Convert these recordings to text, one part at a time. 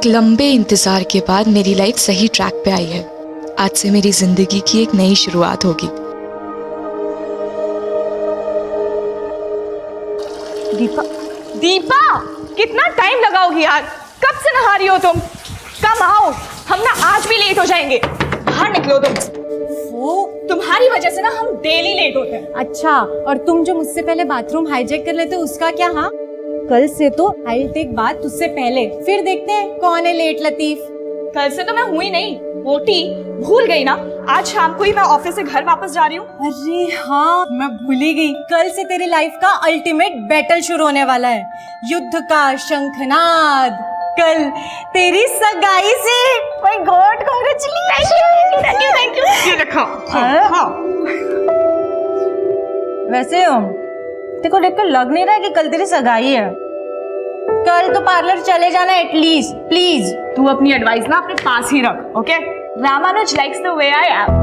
एक लंबे इंतजार के बाद मेरी लाइफ सही ट्रैक पे आई है। आज से मेरी जिंदगी की एक नई शुरुआत होगी। दीपा, दीपा, कितना टाइम लगाओगी यार? कब से नहा रही हो तुम? कम आओ, हम ना आज भी लेट हो जाएंगे। बाहर निकलो तुम। वो तुम्हारी वजह से ना हम डेली लेट होते हैं। अच्छा, और तुम जो मुझसे पहले बाथरूम हाईजैक कर लेते उसका क्या? हाँ, कल से तो आई टेक बात तुझसे पहले, फिर देखते हैं कौन है लेट लतीफ। कल से तो मैं हुई नहीं, मोटी, भूल गई ना। आज शाम को ही मैं ऑफिस से घर वापस जा रही हूँ। अरे हाँ, मैं भूल ही गई। कल से तेरी लाइफ का अल्टीमेट बैटल शुरू होने वाला है, युद्ध का शंखनाद। कल तेरी सगाई से। My God, congratulation. Thank you. ये रखो। हाँ। वैसे तेरे को देखकर लग नहीं रहा है कि कल तेरी सगाई है। कल तो पार्लर चले जाना एटलीस्ट, प्लीज। तू अपनी एडवाइस ना अपने पास ही रख, okay? Ramanuj likes the way I am.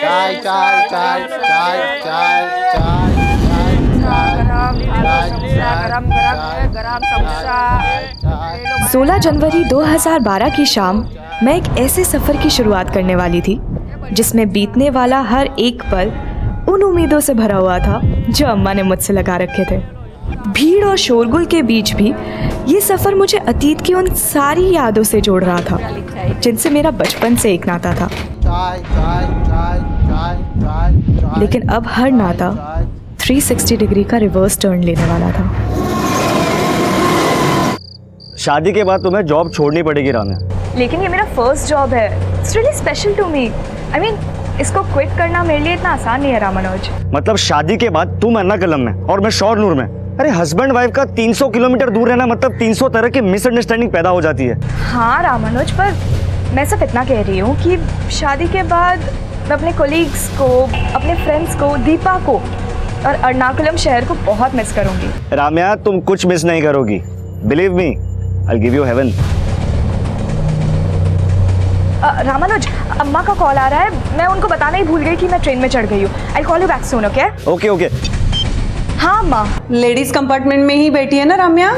चाय चाय चाय चाय चाय चाय गरम समोसा। 16 जनवरी 2012 की शाम मैं एक ऐसे सफ़र की शुरुआत करने वाली थी जिसमें बीतने वाला हर एक पल उन उम्मीदों से भरा हुआ था जो अम्मा ने मुझसे लगा रखे थे। भीड़ और शोरगुल के बीच भी ये सफ़र मुझे अतीत की उन सारी यादों से जोड़ रहा था जिनसे मेरा बचपन से एक नाता था। लेकिन अब हर नाता 360 डिग्री का रिवर्स टर्न लेने वाला था। शादी के बाद तुम्हें जॉब छोड़नी पड़ेगी राम्या। लेकिन ये मेरा फर्स्ट जॉब है। It's really special to me. I mean, इसको क्विट करना मेरे लिए इतना आसान नहीं है रामानुज। मतलब शादी के बाद तुम अन्ना कलम में और मैं शौरनूर में। अरे हस्बैंड वाइफ का 300 किलोमीटर दूर रहना मतलब 300 तरह की मिसअंडरस्टैंडिंग पैदा हो जाती है। हाँ रामानुज, पर मैं सिर्फ इतना कह रही हूँ कि शादी के बाद मैं अपने कोलीग्स को, अपने फ्रेंड्स को, दीपा को और अर्नाकुलम शहर को बहुत मिस करूंगी। राम्या, तुम कुछ मिस नहीं करोगी। Believe me, I give you heaven. Ramanuj, अम्मा का कॉल आ रहा है। मैं उनको बताना ही भूल गई कि मैं ट्रेन में चढ़ गई हूँ। I call you back soon, okay? Okay okay. हाँ अम्मा। लेडीज कंपार्टमेंट में ही बैठी है ना राम्या?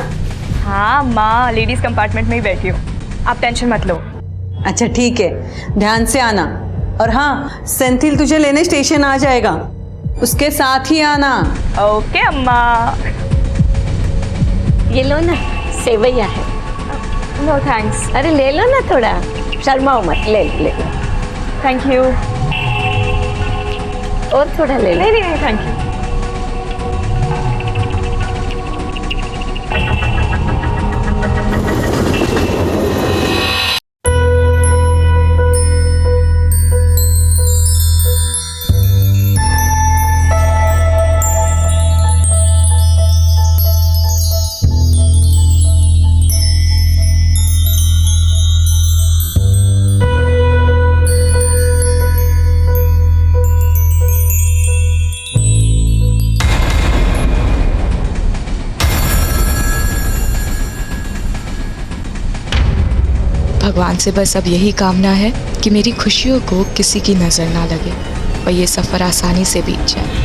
हाँ अम्मा, लेडीज कंपार्टमेंट में ही बैठी हूँ। आप टेंशन मत लो। अच्छा ठीक है, ध्यान से आना। और हाँ, सेंथिल तुझे लेने स्टेशन आ जाएगा, उसके साथ ही आना। ओके अम्मा। ये लो ना, सेवैया है। No thanks. अरे ले लो ना, थोड़ा शर्माओ मत, ले लो। Thank you. और थोड़ा ले लो। नहीं नहीं, थैंक यू। भगवान से बस अब यही कामना है कि मेरी खुशियों को किसी की नज़र ना लगे और ये सफ़र आसानी से बीत जाए।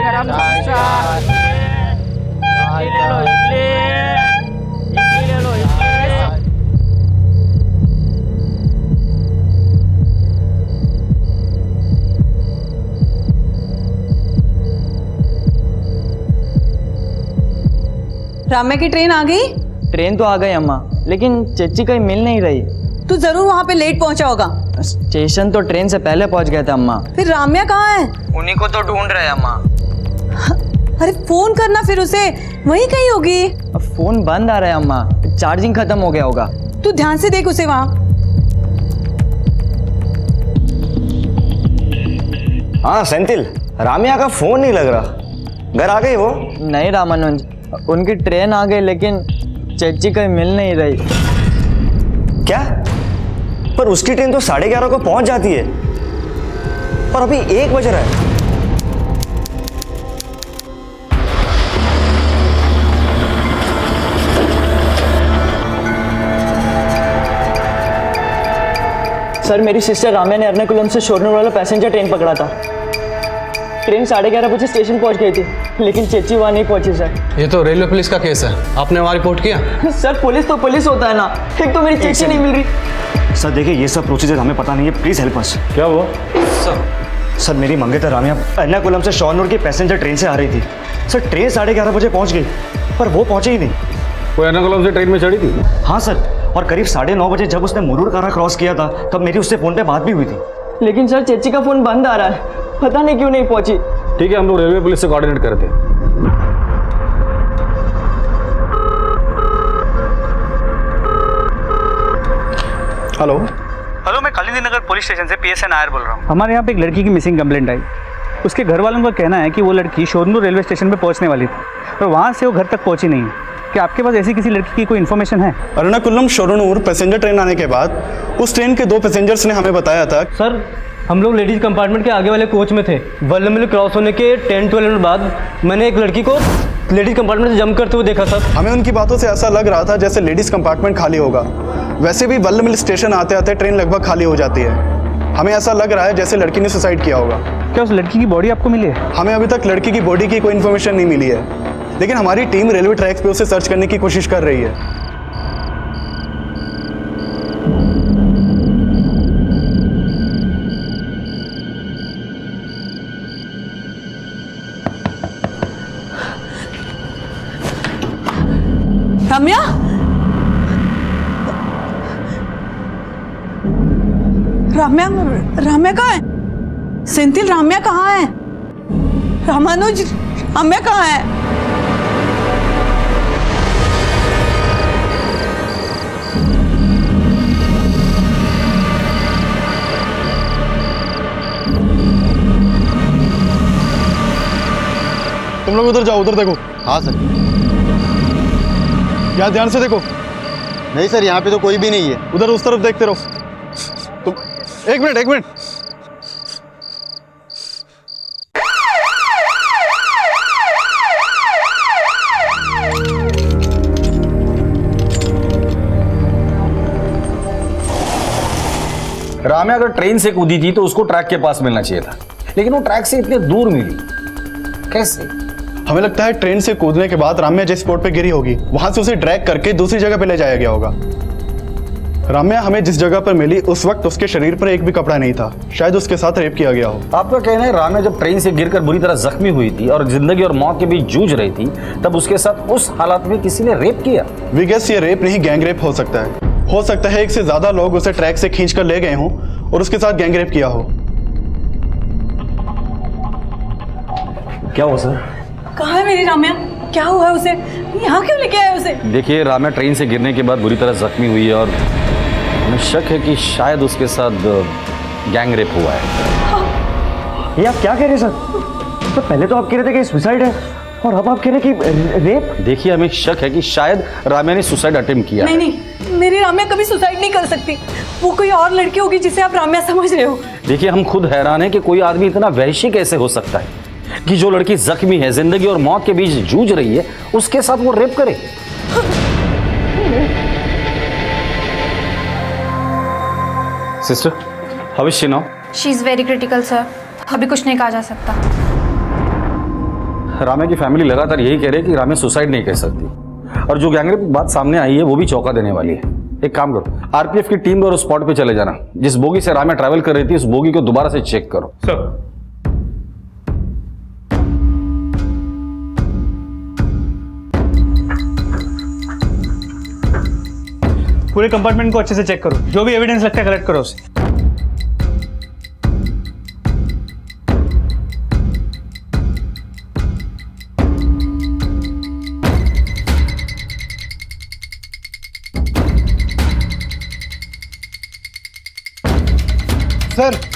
गरम राम्या की ट्रेन आ गई? ट्रेन तो आ गई अम्मा, लेकिन चच्ची कहीं मिल नहीं रही। तू जरूर वहाँ पे लेट पहुँचा होगा। स्टेशन तो ट्रेन से पहले पहुँच गया था अम्मा। फिर राम्या कहाँ है? उन्हीं को तो ढूंढ रहे हैं अम्मा। अरे फोन करना फिर उसे, वहीं कहीं होगी। अब फोन बंद आ रहा है अम्मा, चार्जिंग खत्म हो गया होगा। तू ध्यान से देख उसे वहाँ। हाँ सेंथिल, राम्या का फोन नहीं लग रहा। घर आ गई वो? नहीं रामानुज, उनकी ट्रेन आ गई लेकिन चच्ची कहीं मिल नहीं रही। क्या? पर उसकी ट्रेन तो 11:30 को पहुंच जाती है और अभी 1 बज रहा है। सर मेरी सिस्टर राम्या ने एर्नाकुलम से शोरनूर वाला पैसेंजर ट्रेन पकड़ा था। ट्रेन 11:30 बजे स्टेशन पहुंच गई थी, लेकिन चेची वहाँ नहीं पहुंची सर। ये तो रेलवे पुलिस का केस है, आपने वहाँ रिपोर्ट किया? सर पुलिस तो पुलिस होता है ना, एक तो मेरी चेची नहीं मिल रही। सर देखिए ये सब प्रोसीजर हमें पता नहीं है, प्लीज हेल्प अस। क्या हुआ? सर मेरी मंगेतर राम्या एर्नाकुलम से शोरनूर की पैसेंजर ट्रेन से आ रही थी। सर ट्रेन 11:30 बजे पहुंच गई, पर वो पहुंची ही नहीं। वो एर्नाकुलम से ट्रेन में चढ़ी थी? हाँ सर, और करीब 9:30 बजे जब उसने मुरूर कारा क्रॉस किया था तब मेरी उससे फोन पे बात भी हुई थी। लेकिन सर चेची का फोन बंद आ रहा है, पता नहीं क्यों नहीं पहुंची। ठीक है, हम लोग रेलवे पुलिस से कोऑर्डिनेट करते हैं। हेलो, मैं कालिंदी नगर पुलिस स्टेशन से PSN नायर बोल रहा हूँ। हमारे यहाँ पे एक लड़की की मिसिंग कंप्लेंट आई। उसके घर वालों का कहना है कि वो लड़की शोरनूर रेलवे स्टेशन पे पहुँचने वाली थी, पर वहाँ से वो घर तक पहुँची नहीं। क्या आपके पास ऐसी किसी लड़की की कोई इन्फॉर्मेशन है? एर्नाकुलम शोरनूर पैसेंजर ट्रेन आने के बाद उस ट्रेन के 2 पैसेंजर्स ने हमें बताया था। सर हम लोग लेडीज कंपार्टमेंट के आगे वाले कोच में थे। वल्लमल क्रॉस होने के 10-12 मिनट बाद मैंने एक लड़की को लेडीज कंपार्टमेंट से जंप करते हुए देखा सर। हमें उनकी बातों से ऐसा लग रहा था जैसे लेडीज कंपार्टमेंट खाली होगा। वैसे भी वल्लमल स्टेशन आते आते ट्रेन लगभग खाली हो जाती है। हमें ऐसा लग रहा है जैसे लड़की ने सुसाइड किया होगा। क्या उस लड़की की बॉडी आपको मिली है? हमें अभी तक लड़की की बॉडी की कोई इन्फॉर्मेशन नहीं मिली है, लेकिन हमारी टीम रेलवे ट्रैक्स पे उसे सर्च करने की कोशिश कर रही है। राम्या, राम्या, राम्या कहाँ है? सेंथिल, राम्या कहाँ है? रामानुज, राम्या कहाँ है? तुम लोग उधर जाओ, उधर देखो। हाँ सर। यहाँ ध्यान से देखो। नहीं सर, यहाँ पे तो कोई भी नहीं है। उधर उस तरफ देखते रहो। तुम एक मिनट। राम्या अगर ट्रेन से कूदी थी तो उसको ट्रैक के पास मिलना चाहिए था, लेकिन वो ट्रैक से इतने दूर मिली कैसे? हमें लगता है ट्रेन से कूदने के बाद राम्या जिस स्पॉट पे गिरी होगी वहां से उसे ड्रैग करके दूसरी जगह पे ले जाया गया होगा। राम्या हमें जिस जगह पर मिली उस वक्त उसके शरीर पर एक भी कपड़ा नहीं था। शायद उसके साथ रेप किया गया हो। आपका कहना है राम्या जब ट्रेन से गिरकर बुरी तरह जख्मी हुई थी और जिंदगी और मौत के बीच जूझ रही थी, तब उसके साथ उस हालात में किसी ने रेप किया? वी गेस ये रेप नहीं, गैंग रेप हो सकता है। हो सकता है एक से ज्यादा लोग उसे ट्रैक से खींच कर ले गए हों और उसके साथ गैंग रेप किया हो। क्या हुआ सर? कहाँ है मेरी राम्या? क्या हुआ उसे? यहाँ क्यों लेके आए उसे? देखिए, राम्या ट्रेन से गिरने के बाद बुरी तरह जख्मी हुई है और हमें शक है कि शायद उसके साथ गैंग रेप हुआ है। ये आप क्या कह रहे हैं सर? तो पहले तो आप कह रहे थे कि सुसाइड है और अब आप कह रहे हैं कि रेप। देखिए, हमें शक है कि शायद राम्या ने सुसाइड अटेम्प्ट किया है। नहीं, मेरी राम्या कभी सुसाइड नहीं कर सकती। वो कोई और लड़की होगी जिसे आप राम्या समझ रहे हो। देखिए, हम खुद हैरान हैं कि कोई आदमी इतना वहशी कैसे हो सकता है कि जो लड़की जख्मी है, जिंदगी और मौत के बीच जूझ रही है, उसके साथ वो रेप करे। Sister, how is she now? She is very critical sir, अभी कुछ नहीं कहा जा सकता। राम्या की फैमिली लगातार यही कह रही है कि राम्या सुसाइड नहीं कर सकती, और जो गैंगरेप की बात सामने आई है वो भी चौंका देने वाली है। एक काम करो, आरपीएफ की टीम और स्पॉट पे चले जाना। जिस बोगी से राम्या ट्रैवल कर रही थी उस बोगी को दोबारा से चेक करो। सर, पूरे कंपार्टमेंट को अच्छे से चेक करो, जो भी एविडेंस लगता है कलेक्ट करो उसे। सर,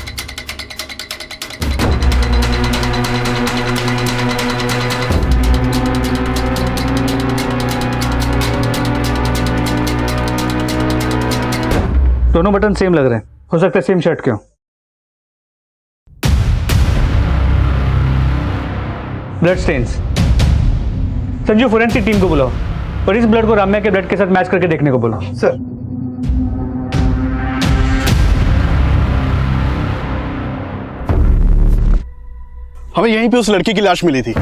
दोनों बटन सेम लग रहे हैं, हो सकता है सेम शर्ट के हो। Blood stains. Sanju, forensic team को बुलाओ और इस ब्लड को राम्या के ब्लड के साथ मैच करके देखने को बोलो। सर। हमें यहीं पे उस लड़की की लाश मिली थी।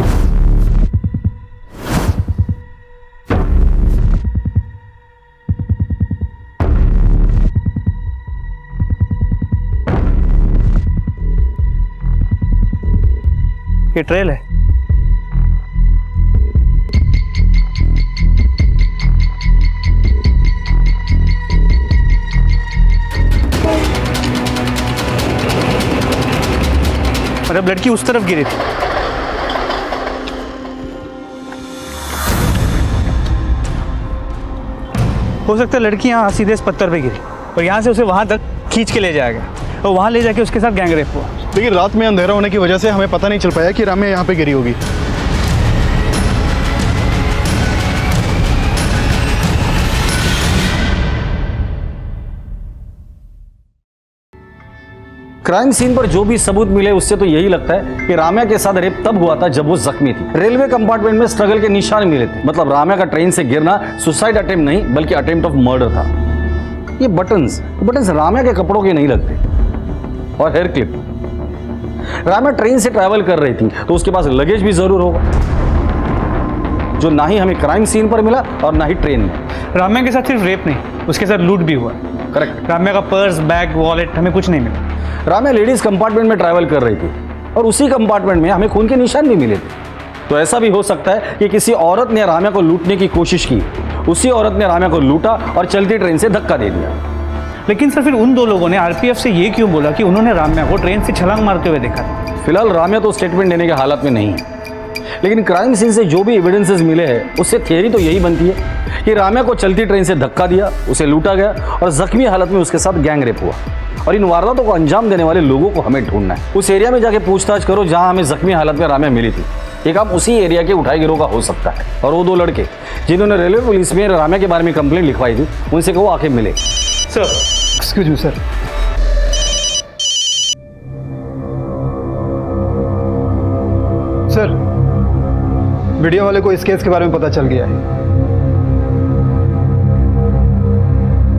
ये ट्रेल है। मतलब लड़की उस तरफ गिरी थी। हो सकता है लड़की यहाँ सीधे इस पत्थर पे गिरी और यहाँ से उसे वहां तक खींच के ले जाया गया और वहां ले जाके उसके साथ गैंग रेप हुआ। लेकिन रात में अंधेरा होने की वजह से हमें पता नहीं चल पाया कि राम्या यहाँ पे गिरी होगी। क्राइम सीन पर जो भी सबूत मिले उससे तो यही लगता है कि राम्या के साथ रेप तब हुआ था जब वो जख्मी थी। रेलवे कंपार्टमेंट में स्ट्रगल के निशान मिले थे, मतलब राम्या का ट्रेन से गिरना सुसाइड अटेम्प्ट नहीं बल्कि अटेम्प्ट ऑफ मर्डर था। ये बटन्स राम्या के कपड़ों के नहीं लगते। और हेयर क्लिप, राम्या ट्रेन से ट्रैवल कर रही थी तो उसके पास लगेज भी जरूर होगा, जो ना ही हमें क्राइम सीन पर मिला और ना ही ट्रेन में। राम्या के साथ सिर्फ रेप नहीं, उसके साथ लूट भी हुआ। करेक्ट। राम्या का पर्स, बैग, वॉलेट हमें कुछ नहीं मिला। राम्या लेडीज कंपार्टमेंट में ट्रैवल कर रही थी और उसी कंपार्टमेंट में हमें खून के निशान भी मिले थे। तो ऐसा भी हो सकता है कि किसी औरत ने राम्या को लूटने की कोशिश की, उसी औरत ने राम्या को लूटा और चलती ट्रेन से धक्का दे दिया। लेकिन सर फिर उन दो लोगों ने आरपीएफ से ये क्यों बोला कि उन्होंने राम्या को ट्रेन से छलांग मारते हुए देखा था? फिलहाल राम्या तो स्टेटमेंट देने की हालत में नहीं है, लेकिन क्राइम सीन से जो भी एविडेंसेस मिले हैं उससे थियरी तो यही बनती है कि राम्या को चलती ट्रेन से धक्का दिया, उसे लूटा गया और जख्मी हालत में उसके साथ गैंग रेप हुआ। और इन वारदातों को अंजाम देने वाले लोगों को हमें ढूंढना है। उस एरिया में जाके पूछताछ करो जहां हमें जख्मी हालत में राम्या मिली थी। ये काम उसी एरिया के उठाई गिरोह का हो सकता है। और वो दो लड़के जिन्होंने रेलवे पुलिस में राम्या के बारे में कंप्लेंट लिखवाई थी, उनसे कहो आके मिले। Sir excuse me sir. Sir video वाले को इस केस के बारे में पता चल गया है।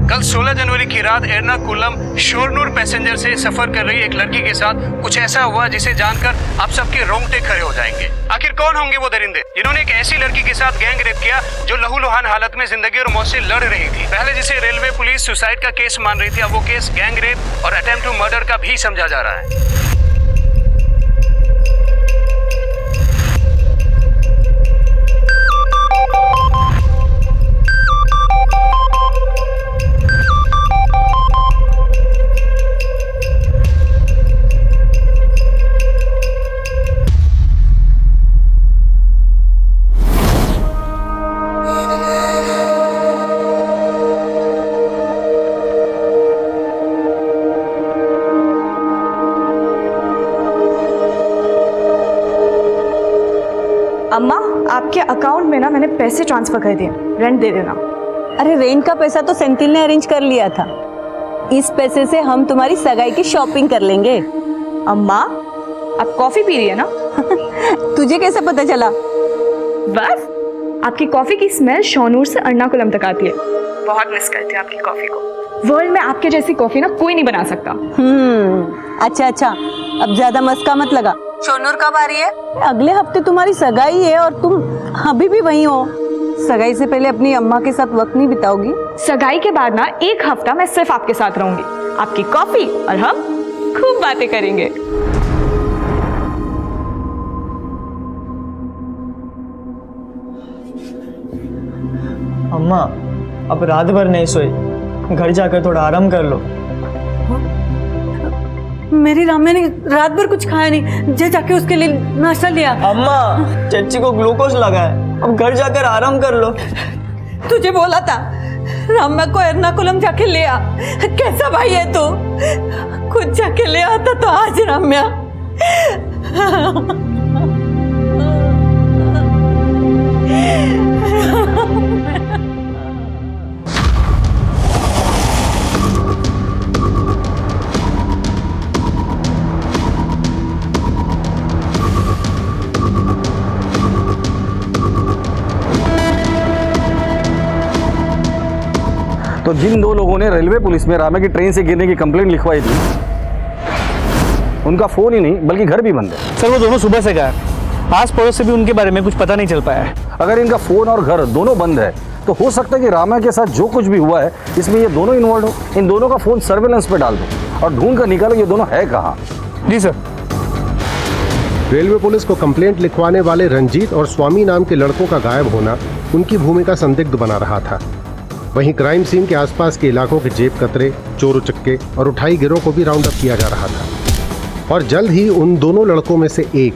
कल 16 जनवरी की रात एर्नाकुलम शोरनूर पैसेंजर से सफर कर रही एक लड़की के साथ कुछ ऐसा हुआ जिसे जानकर आप सबके रोंगटे खड़े हो जाएंगे। आखिर कौन होंगे वो दरिंदे जिन्होंने एक ऐसी लड़की के साथ गैंग रेप किया जो लहूलुहान हालत में जिंदगी और मौत से लड़ रही थी। पहले जिसे रेलवे पुलिस सुसाइड का केस मान रही थी, अब वो केस गैंग रेप और अटेम्प्ट टू मर्डर का भी समझा जा रहा है। अम्मा, आपके अकाउंट में ना मैंने पैसे ट्रांसफर कर दिए, रेंट दे देना। अरे रेंट का पैसा तो सेंथिल ने अरेंज कर लिया था। इस पैसे से हम तुम्हारी सगाई की शॉपिंग कर लेंगे। अम्मा, आप कॉफी पी रही है ना? तुझे कैसे पता चला? बस आपकी कॉफी की स्मेल शोनूर से एर्नाकुलम तक आती है। बहुत मिस करती हूँ आपकी कॉफी को। वर्ल्ड में आपके जैसी कॉफी ना कोई नहीं बना सकता। अच्छा, अब ज्यादा मस्का मत लगा। शोनूर कब आ रही है? अगले हफ्ते तुम्हारी सगाई है और तुम अभी भी वहीं हो। सगाई से पहले अपनी अम्मा के साथ वक्त नहीं बिताओगी? सगाई के बाद ना एक हफ्ता मैं सिर्फ आपके साथ रहूंगी, आपकी कॉफी और हम खूब बातें करेंगे। अम्मा, अब रात भर नहीं सोई, घर जाकर थोड़ा आराम कर लो। मेरी राम्या ने रात भर कुछ खाया नहीं, जाके उसके लिए नाश्ता लिया। अम्मा, चच्ची को ग्लूकोज लगा है, अब घर जाकर आराम कर लो। तुझे बोला था राम्या को एर्नाकुलम जाके ले आ। कैसा भाई है तू? खुद जाके ले आता तो आज राम्या। तो जिन दो लोगों ने रेलवे पुलिस में राम्या की ट्रेन से गिरने की कंप्लेंट लिखवाई थी, उनका फोन ही नहीं बल्कि घर भी बंद है। सर वो दोनों सुबह से गायब, आस पड़ोस से भी उनके बारे में कुछ पता नहीं चल पाया है। अगर इनका फोन और घर दोनों बंद है तो हो सकता है कि राम्या के साथ जो कुछ भी हुआ है इसमें ये दोनों इन्वॉल्व हो। इन दोनों का फोन सर्वेलेंस पे डाल दो और ढूंढ कर निकालो ये दोनों है कहाँ। जी सर। रेलवे पुलिस को कंप्लेंट लिखवाने वाले रंजीत और स्वामी नाम के लड़कों का गायब होना उनकी भूमिका संदिग्ध बना रहा था। वहीं क्राइम सीन के आसपास के इलाकों के जेब कतरे, चोर उचक्के और उठाई गिरोह को भी राउंड अप किया जा रहा था और जल्द ही उन दोनों लड़कों में से एक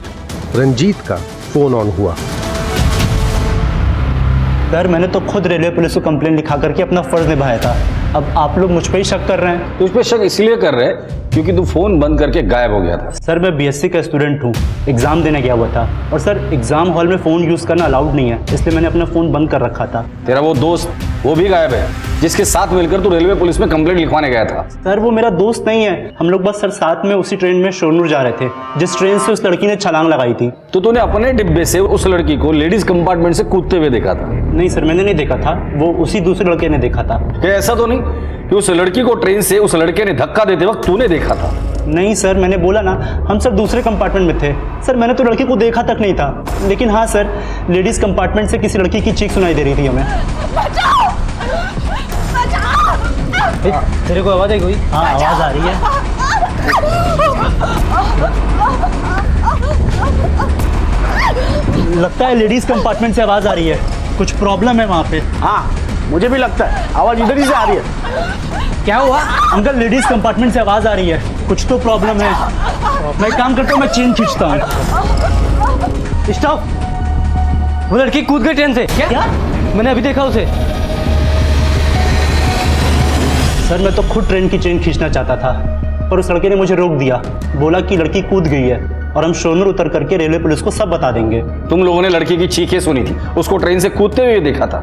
रंजीत का फोन ऑन हुआ। सर मैंने तो खुद रेलवे पुलिस को कंप्लेंट लिखा करके अपना फर्ज निभाया था। अब आप लोग मुझ पर ही शक कर रहे हैं। तुझ पे शक इसलिए कर रहे हैं क्योंकि तू फोन बंद करके गायब हो गया था। सर मैं बीएससी का स्टूडेंट हूँ, एग्जाम देने गया हुआ था और सर एग्जाम हॉल में फ़ोन यूज़ करना अलाउड नहीं है, इसलिए मैंने अपना फ़ोन बंद कर रखा था। तेरा वो दोस्त वो भी गायब है जिसके साथ मिलकर तू रेलवे पुलिस में कंप्लेंट लिखवाने गया था। सर वो मेरा दोस्त नहीं है, हम लोग बस सर साथ में उसी ट्रेन में शोरनूर जा रहे थे जिस ट्रेन से उस लड़की ने छलांग लगाई थी। तो तूने अपने डिब्बे से उस लड़की को लेडीज कंपार्टमेंट से कूदते हुए देखा था? नहीं सर मैंने नहीं देखा था, वो उसी दूसरे लड़के ने देखा था। क्या ऐसा तो नहीं कि उस लड़की को ट्रेन से उस लड़के ने धक्का देते वक्त तूने देखा था? नहीं सर मैंने बोला ना, हम सर दूसरे कंपार्टमेंट में थे। सर मैंने तो लड़की को देखा तक नहीं था, लेकिन हाँ सर लेडीज कंपार्टमेंट से किसी लड़की की चीख सुनाई दे रही थी हमें। तेरे को आवाज आई कोई? हाँ आवाज आ रही है। लगता है लेडीज कंपार्टमेंट से आवाज आ रही है, कुछ प्रॉब्लम है वहाँ पे। हाँ मुझे भी लगता है आवाज इधर ही से आ रही है। क्या हुआ अंकल? लेडीज कंपार्टमेंट से आवाज आ रही है, कुछ तो प्रॉब्लम है। मैं एक काम करता हूँ, मैं चेन खींचता हूँ। स्टॉप! वो लड़की कूद गई ट्रेन से। क्या? मैंने अभी देखा उसे। सर मैं तो खुद ट्रेन की चेन खींचना चाहता था पर उस लड़के ने मुझे रोक दिया, बोला कि लड़की कूद गई है और हम शोरनूर उतर करके रेलवे पुलिस को सब बता देंगे। तुम लोगों ने लड़की की चीखें सुनी थी, उसको ट्रेन से कूदते हुए देखा था,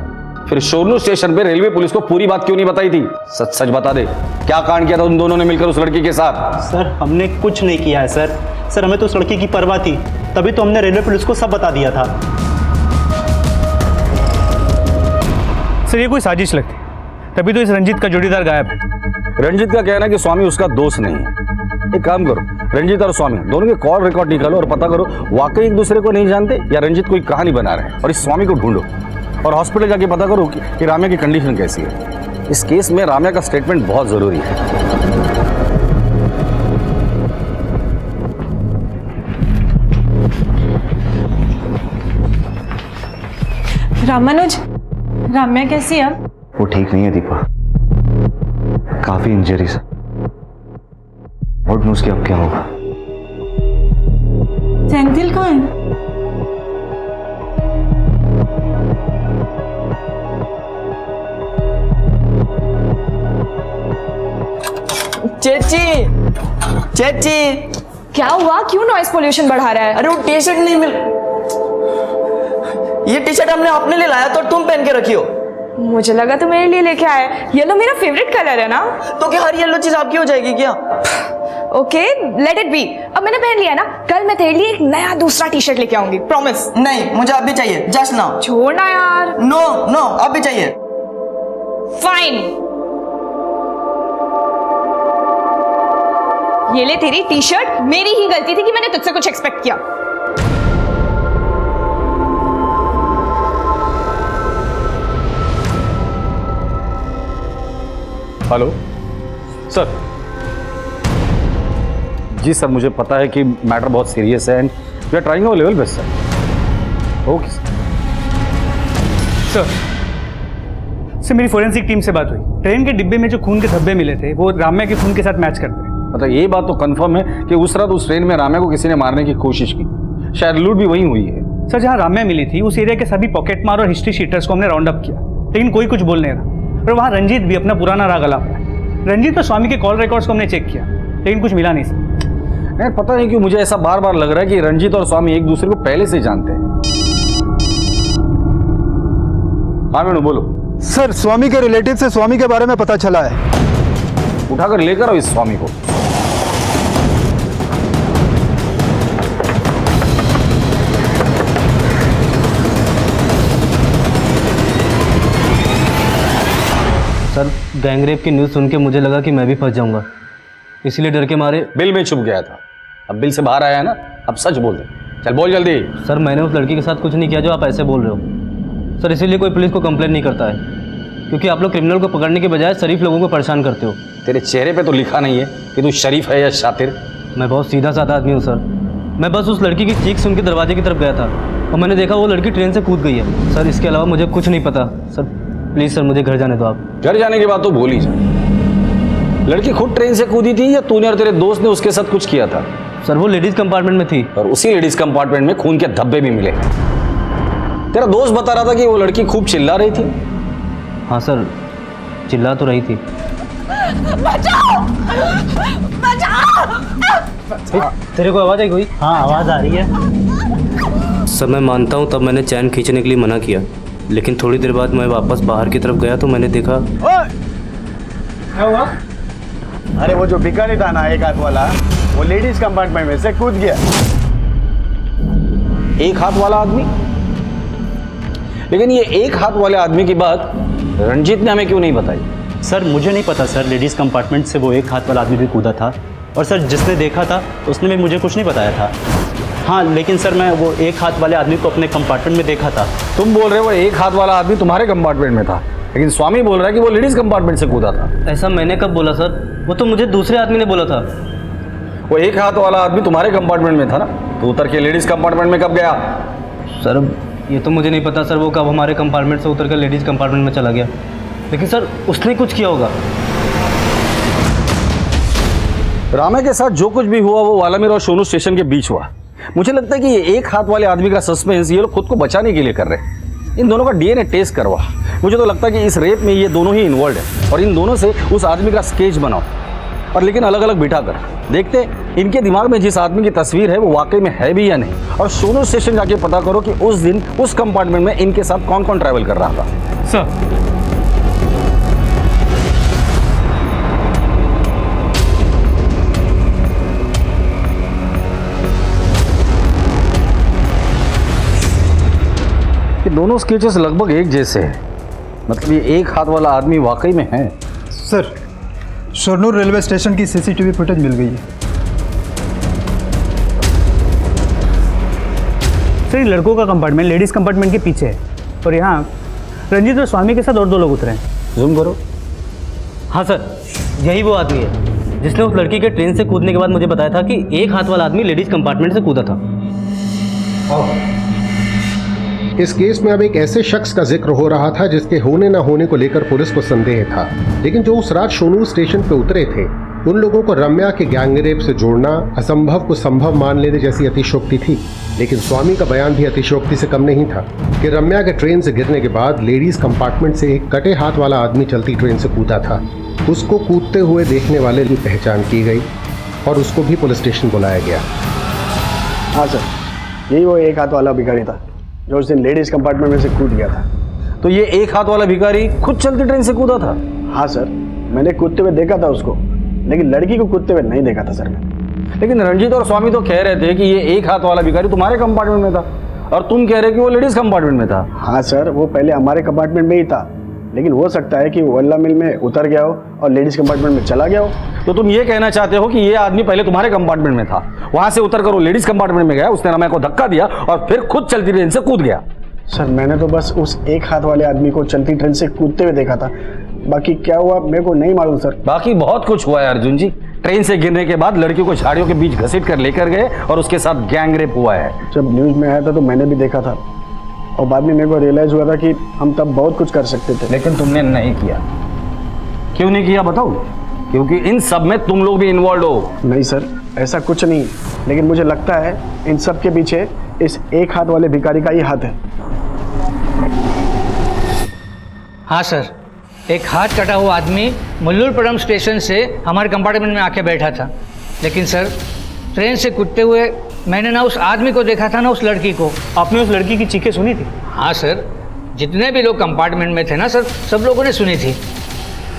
फिर शोरनूर स्टेशन पे रेलवे पुलिस को पूरी बात क्यों नहीं बताई थी? सच सच बता दे, क्या कांड किया था उन दोनों ने मिलकर उस लड़की के साथ? सर हमने कुछ नहीं किया है सर। सर हमें तो उस लड़की की परवाह थी, तभी तो हमने रेलवे पुलिस को सब बता दिया था। सर ये कोई साजिश लगती, तभी तो इस रंजीत का जोड़ीदार गायब है। रंजीत का कहना है कि स्वामी उसका दोस्त नहीं है। एक काम करो, रंजीत और स्वामी दोनों के कॉल रिकॉर्ड निकालो और पता करो वाकई एक दूसरे को नहीं जानते या रंजीत कोई कहानी बना रहे हैं, और इस स्वामी को ढूंढो और हॉस्पिटल जाके पता करो कि राम्या की कंडीशन कैसी है। इस केस में राम्या का स्टेटमेंट बहुत जरूरी है। रामानुज, राम्या कैसी है? वो ठीक नहीं है दीपा, काफी इंजरीज है। और उसके अब क्या होगा? सेंथिल कहाँ है? चेची चेची क्या हुआ? क्यों नॉइस पोल्यूशन बढ़ा रहा है? अरे वो टी शर्ट नहीं मिल, ये टी शर्ट हमने अपने लिए लाया तो तुम पहन के रखी हो। मुझे लगा तुम मेरे लिए लेके आए। येलो मेरा फेवरेट कलर है ना। तो क्या हर येलो चीज आपकी हो जाएगी क्या? Okay let it be. अब मैंने पहन लिया ना, कल मैं तेरे लिए एक नया दूसरा टी शर्ट लेके आऊंगी, प्रॉमिस। नहीं मुझे अभी चाहिए, जस्ट नाउ। छोड़ना यार। नो नो अभी चाहिए। फाइन, ये ले तेरी टी शर्ट। मेरी ही गलती थी कि मैंने तुझसे कुछ एक्सपेक्ट किया। Hello sir. जी सर मुझे पता है कि मैटर बहुत सीरियस है and we are trying our level best sir. Okay sir मेरी फोरेंसिक टीम से बात हुई, ट्रेन के डिब्बे में जो खून के धब्बे मिले थे वो राम्या के खून के साथ मैच करते हैं। मतलब ये बात तो कंफर्म है कि उस रात उस ट्रेन में राम्या को किसी ने मारने की कोशिश की, शायद लूट भी वहीं हुई है। सर जहाँ राम्या मिली थी उस एरिया के सभी पॉकेट मार और हिस्ट्री शीटर्स को हमने राउंड अप किया, लेकिन कोई कुछ बोल नहीं रहा। और वहाँ रंजीत भी अपना पुराना राग अलाप रहा है। रंजीत और स्वामी के कॉल रिकॉर्ड्स को हमने चेक किया, लेकिन कुछ मिला नहीं सर। नहीं पता नहीं क्यों मुझे ऐसा बार बार लग रहा है कि रंजीत और स्वामी एक दूसरे को पहले से जानते हैं। हाँ मेनू बोलो। सर स्वामी के रिलेटिव से स्वामी के बारे में पता चला है। उठाकर लेकर आओ इस स्वामी को। सर गैंगरेप की न्यूज़ सुन के मुझे लगा कि मैं भी फंस जाऊंगा, इसीलिए डर के मारे बिल में छुप गया था। अब बिल से बाहर आया है ना, अब सच बोल दे। चल बोल जल्दी। सर मैंने उस लड़की के साथ कुछ नहीं किया जो आप ऐसे बोल रहे हो सर, इसीलिए कोई पुलिस को कंप्लेंट नहीं करता है, क्योंकि आप लोग क्रिमिनल को पकड़ने के बजाय शरीफ लोगों को परेशान करते हो। तेरे चेहरे पे तो लिखा नहीं है कि तू शरीफ है या शातिर। मैं बहुत सीधा साधा आदमी हूँ सर। मैं बस उस लड़की की चीख सुन के दरवाजे की तरफ गया था और मैंने देखा वो लड़की ट्रेन से कूद गई है सर। इसके अलावा मुझे कुछ नहीं पता सर। प्लीज़ सर मुझे घर जाने दो आप। घर जाने की बात तो भूल ही जा। लड़की खुद ट्रेन से कूदी थी या तूने और तेरे दोस्त ने उसके साथ कुछ किया था? सर वो लेडीज़ कंपार्टमेंट में थी और उसी लेडीज़ कंपार्टमेंट में खून के धब्बे भी मिले। तेरा दोस्त बता रहा था कि वो लड़की खूब चिल्ला रही थी। हाँ सर, चिल्ला तो रही थी। बचाओ! बचाओ! तेरे को आवाज़ आई कोई? हाँ आवाज़ आ रही है। सर मैं मानता हूँ तब मैंने चैन खींचने के लिए मना किया, लेकिन थोड़ी देर बाद मैं वापस बाहर की तरफ गया तो मैंने देखा। क्या हुआ? अरे वो जो भिखारी था ना, एक हाथ वाला, वो लेडीज कंपार्टमेंट में से कूद गया। एक हाथ वाला आदमी? लेकिन ये एक हाथ वाले आदमी की बात रंजीत ने हमें क्यों नहीं बताई? सर मुझे नहीं पता सर, लेडीज़ कंपार्टमेंट से वो एक हाथ वाला आदमी भी कूदा था, और सर जिसने देखा था उसने भी मुझे कुछ नहीं बताया था। हाँ लेकिन सर मैं वो एक हाथ वाले आदमी को अपने कंपार्टमेंट में देखा था। तुम बोल रहे हो एक हाथ वाला आदमी तुम्हारे कंपार्टमेंट में था, लेकिन स्वामी बोल रहा है कि वो लेडीज कंपार्टमेंट से कूदा था। ऐसा मैंने कब बोला सर? वो तो मुझे दूसरे आदमी ने बोला था। वो एक हाथ वाला आदमी तुम्हारे कंपार्टमेंट में था ना, तो उतर के लेडीज कंपार्टमेंट में कब गया? सर ये तो मुझे नहीं पता सर, वो कब हमारे कंपार्टमेंट से उतर कर लेडीज़ कंपार्टमेंट में चला गया, लेकिन सर उसने कुछ किया होगा। रामे के साथ जो कुछ भी हुआ वो वालामीर और सोनू स्टेशन के बीच हुआ। मुझे लगता है कि ये एक हाथ वाले आदमी का सस्पेंस ये लोग खुद को बचाने के लिए कर रहे हैं। इन दोनों का डीएनए टेस्ट करवा। मुझे तो लगता है कि इस रेप में ये दोनों ही इन्वॉल्व है, और इन दोनों से उस आदमी का स्केच बनाओ, और लेकिन अलग अलग बिठा कर देखते इनके दिमाग में जिस आदमी की तस्वीर है वो वाकई में है भी या नहीं। और सोनू स्टेशन जाके पता करो कि उस दिन उस कंपार्टमेंट में इनके साथ कौन कौन ट्रैवल कर रहा था। सर कि दोनों स्केचेस लगभग एक जैसे हैं, मतलब ये एक हाथ वाला आदमी वाकई में है। सर शोरनूर रेलवे स्टेशन की सीसीटीवी फुटेज मिल गई है। सर ये लड़कों का कंपार्टमेंट लेडीज़ कंपार्टमेंट के पीछे है, और यहाँ रंजीत और स्वामी के साथ और दो लोग उतरे हैं। जूम करो। हाँ सर, यही वो आदमी है जिसने उस लड़की के ट्रेन से कूदने के बाद मुझे बताया था कि एक हाथ वाला आदमी लेडीज़ कंपार्टमेंट से कूदा था। इस केस में अब एक ऐसे शख्स का जिक्र हो रहा था जिसके होने न होने को लेकर पुलिस को संदेह था, लेकिन जो उस रात शोनूर स्टेशन पे उतरे थे उन लोगों को रम्या के गैंगरेप से जोड़ना असंभव को संभव मान लेने जैसी अतिशयोक्ति थी। लेकिन स्वामी का बयान भी अतिशयोक्ति से कम नहीं था कि रम्या के ट्रेन से गिरने के बाद लेडीज कंपार्टमेंट से एक कटे हाथ वाला आदमी चलती ट्रेन से कूदा था। उसको कूदते हुए देखने वाले की पहचान की गई और उसको भी पुलिस स्टेशन बुलाया गया। हाँ सर, यही वो एक हाथ वाला भिखारी था जो उस दिन लेडीज कंपार्टमेंट में से कूद गया था। तो ये एक हाथ वाला भिखारी खुद चलती ट्रेन से कूदा था? हाँ सर, मैंने कूदते हुए देखा था उसको, लेकिन लड़की को कूदते हुए नहीं देखा था सर मैं। लेकिन रंजीत और स्वामी तो कह रहे थे कि ये एक हाथ वाला भिखारी तुम्हारे कंपार्टमेंट में था, और तुम कह रहे कि वो लेडीज कंपार्टमेंट में था। हाँ सर, वो पहले हमारे कंपार्टमेंट में ही था, लेकिन हो सकता है कि वो वल्ला मिल में उतर गया हो और लेडीज कंपार्टमेंट में चला गया हो। तो तुम ये कहना चाहते हो कि ये आदमी पहले तुम्हारे कंपार्टमेंट में था, वहां से उतर कर वो लेडीज कंपार्टमेंट में गया, उसने रम्या को धक्का दिया और फिर खुद चलती ट्रेन से कूद गया। सर मैंने तो बस उस एक हाथ वाले आदमी को चलती ट्रेन से कूदते हुए देखा था, बाकी क्या हुआ मेरे को नहीं मालूम सर। बाकी बहुत कुछ हुआ है अर्जुन जी। ट्रेन से गिरने के बाद लड़कियों को झाड़ियों के बीच घसीट कर लेकर गए और उसके साथ गैंग रेप हुआ है। जब न्यूज में आया था तो मैंने भी देखा था, और बाद में मेरे को रियलाइज हुआ था कि हम तब बहुत कुछ कर सकते थे। लेकिन तुमने नहीं किया। क्यों नहीं किया बताओ? क्योंकि इन सब में तुम लोग भी इन्वॉल्व हो। नहीं सर, ऐसा कुछ नहीं, लेकिन मुझे लगता है इन सब के पीछे इस एक हाथ वाले भिखारी का ही हाथ है। हाँ सर, एक हाथ कटा हुआ आदमी मल्लूरपुरम स्टेशन से हमारे कंपार्टमेंट में आके बैठा था, लेकिन सर ट्रेन से कूदते हुए मैंने ना उस आदमी को देखा था ना उस लड़की को। आपने उस लड़की की चीखें सुनी थी? हाँ सर, जितने भी लोग कंपार्टमेंट में थे ना सर, सब लोगों ने सुनी थी।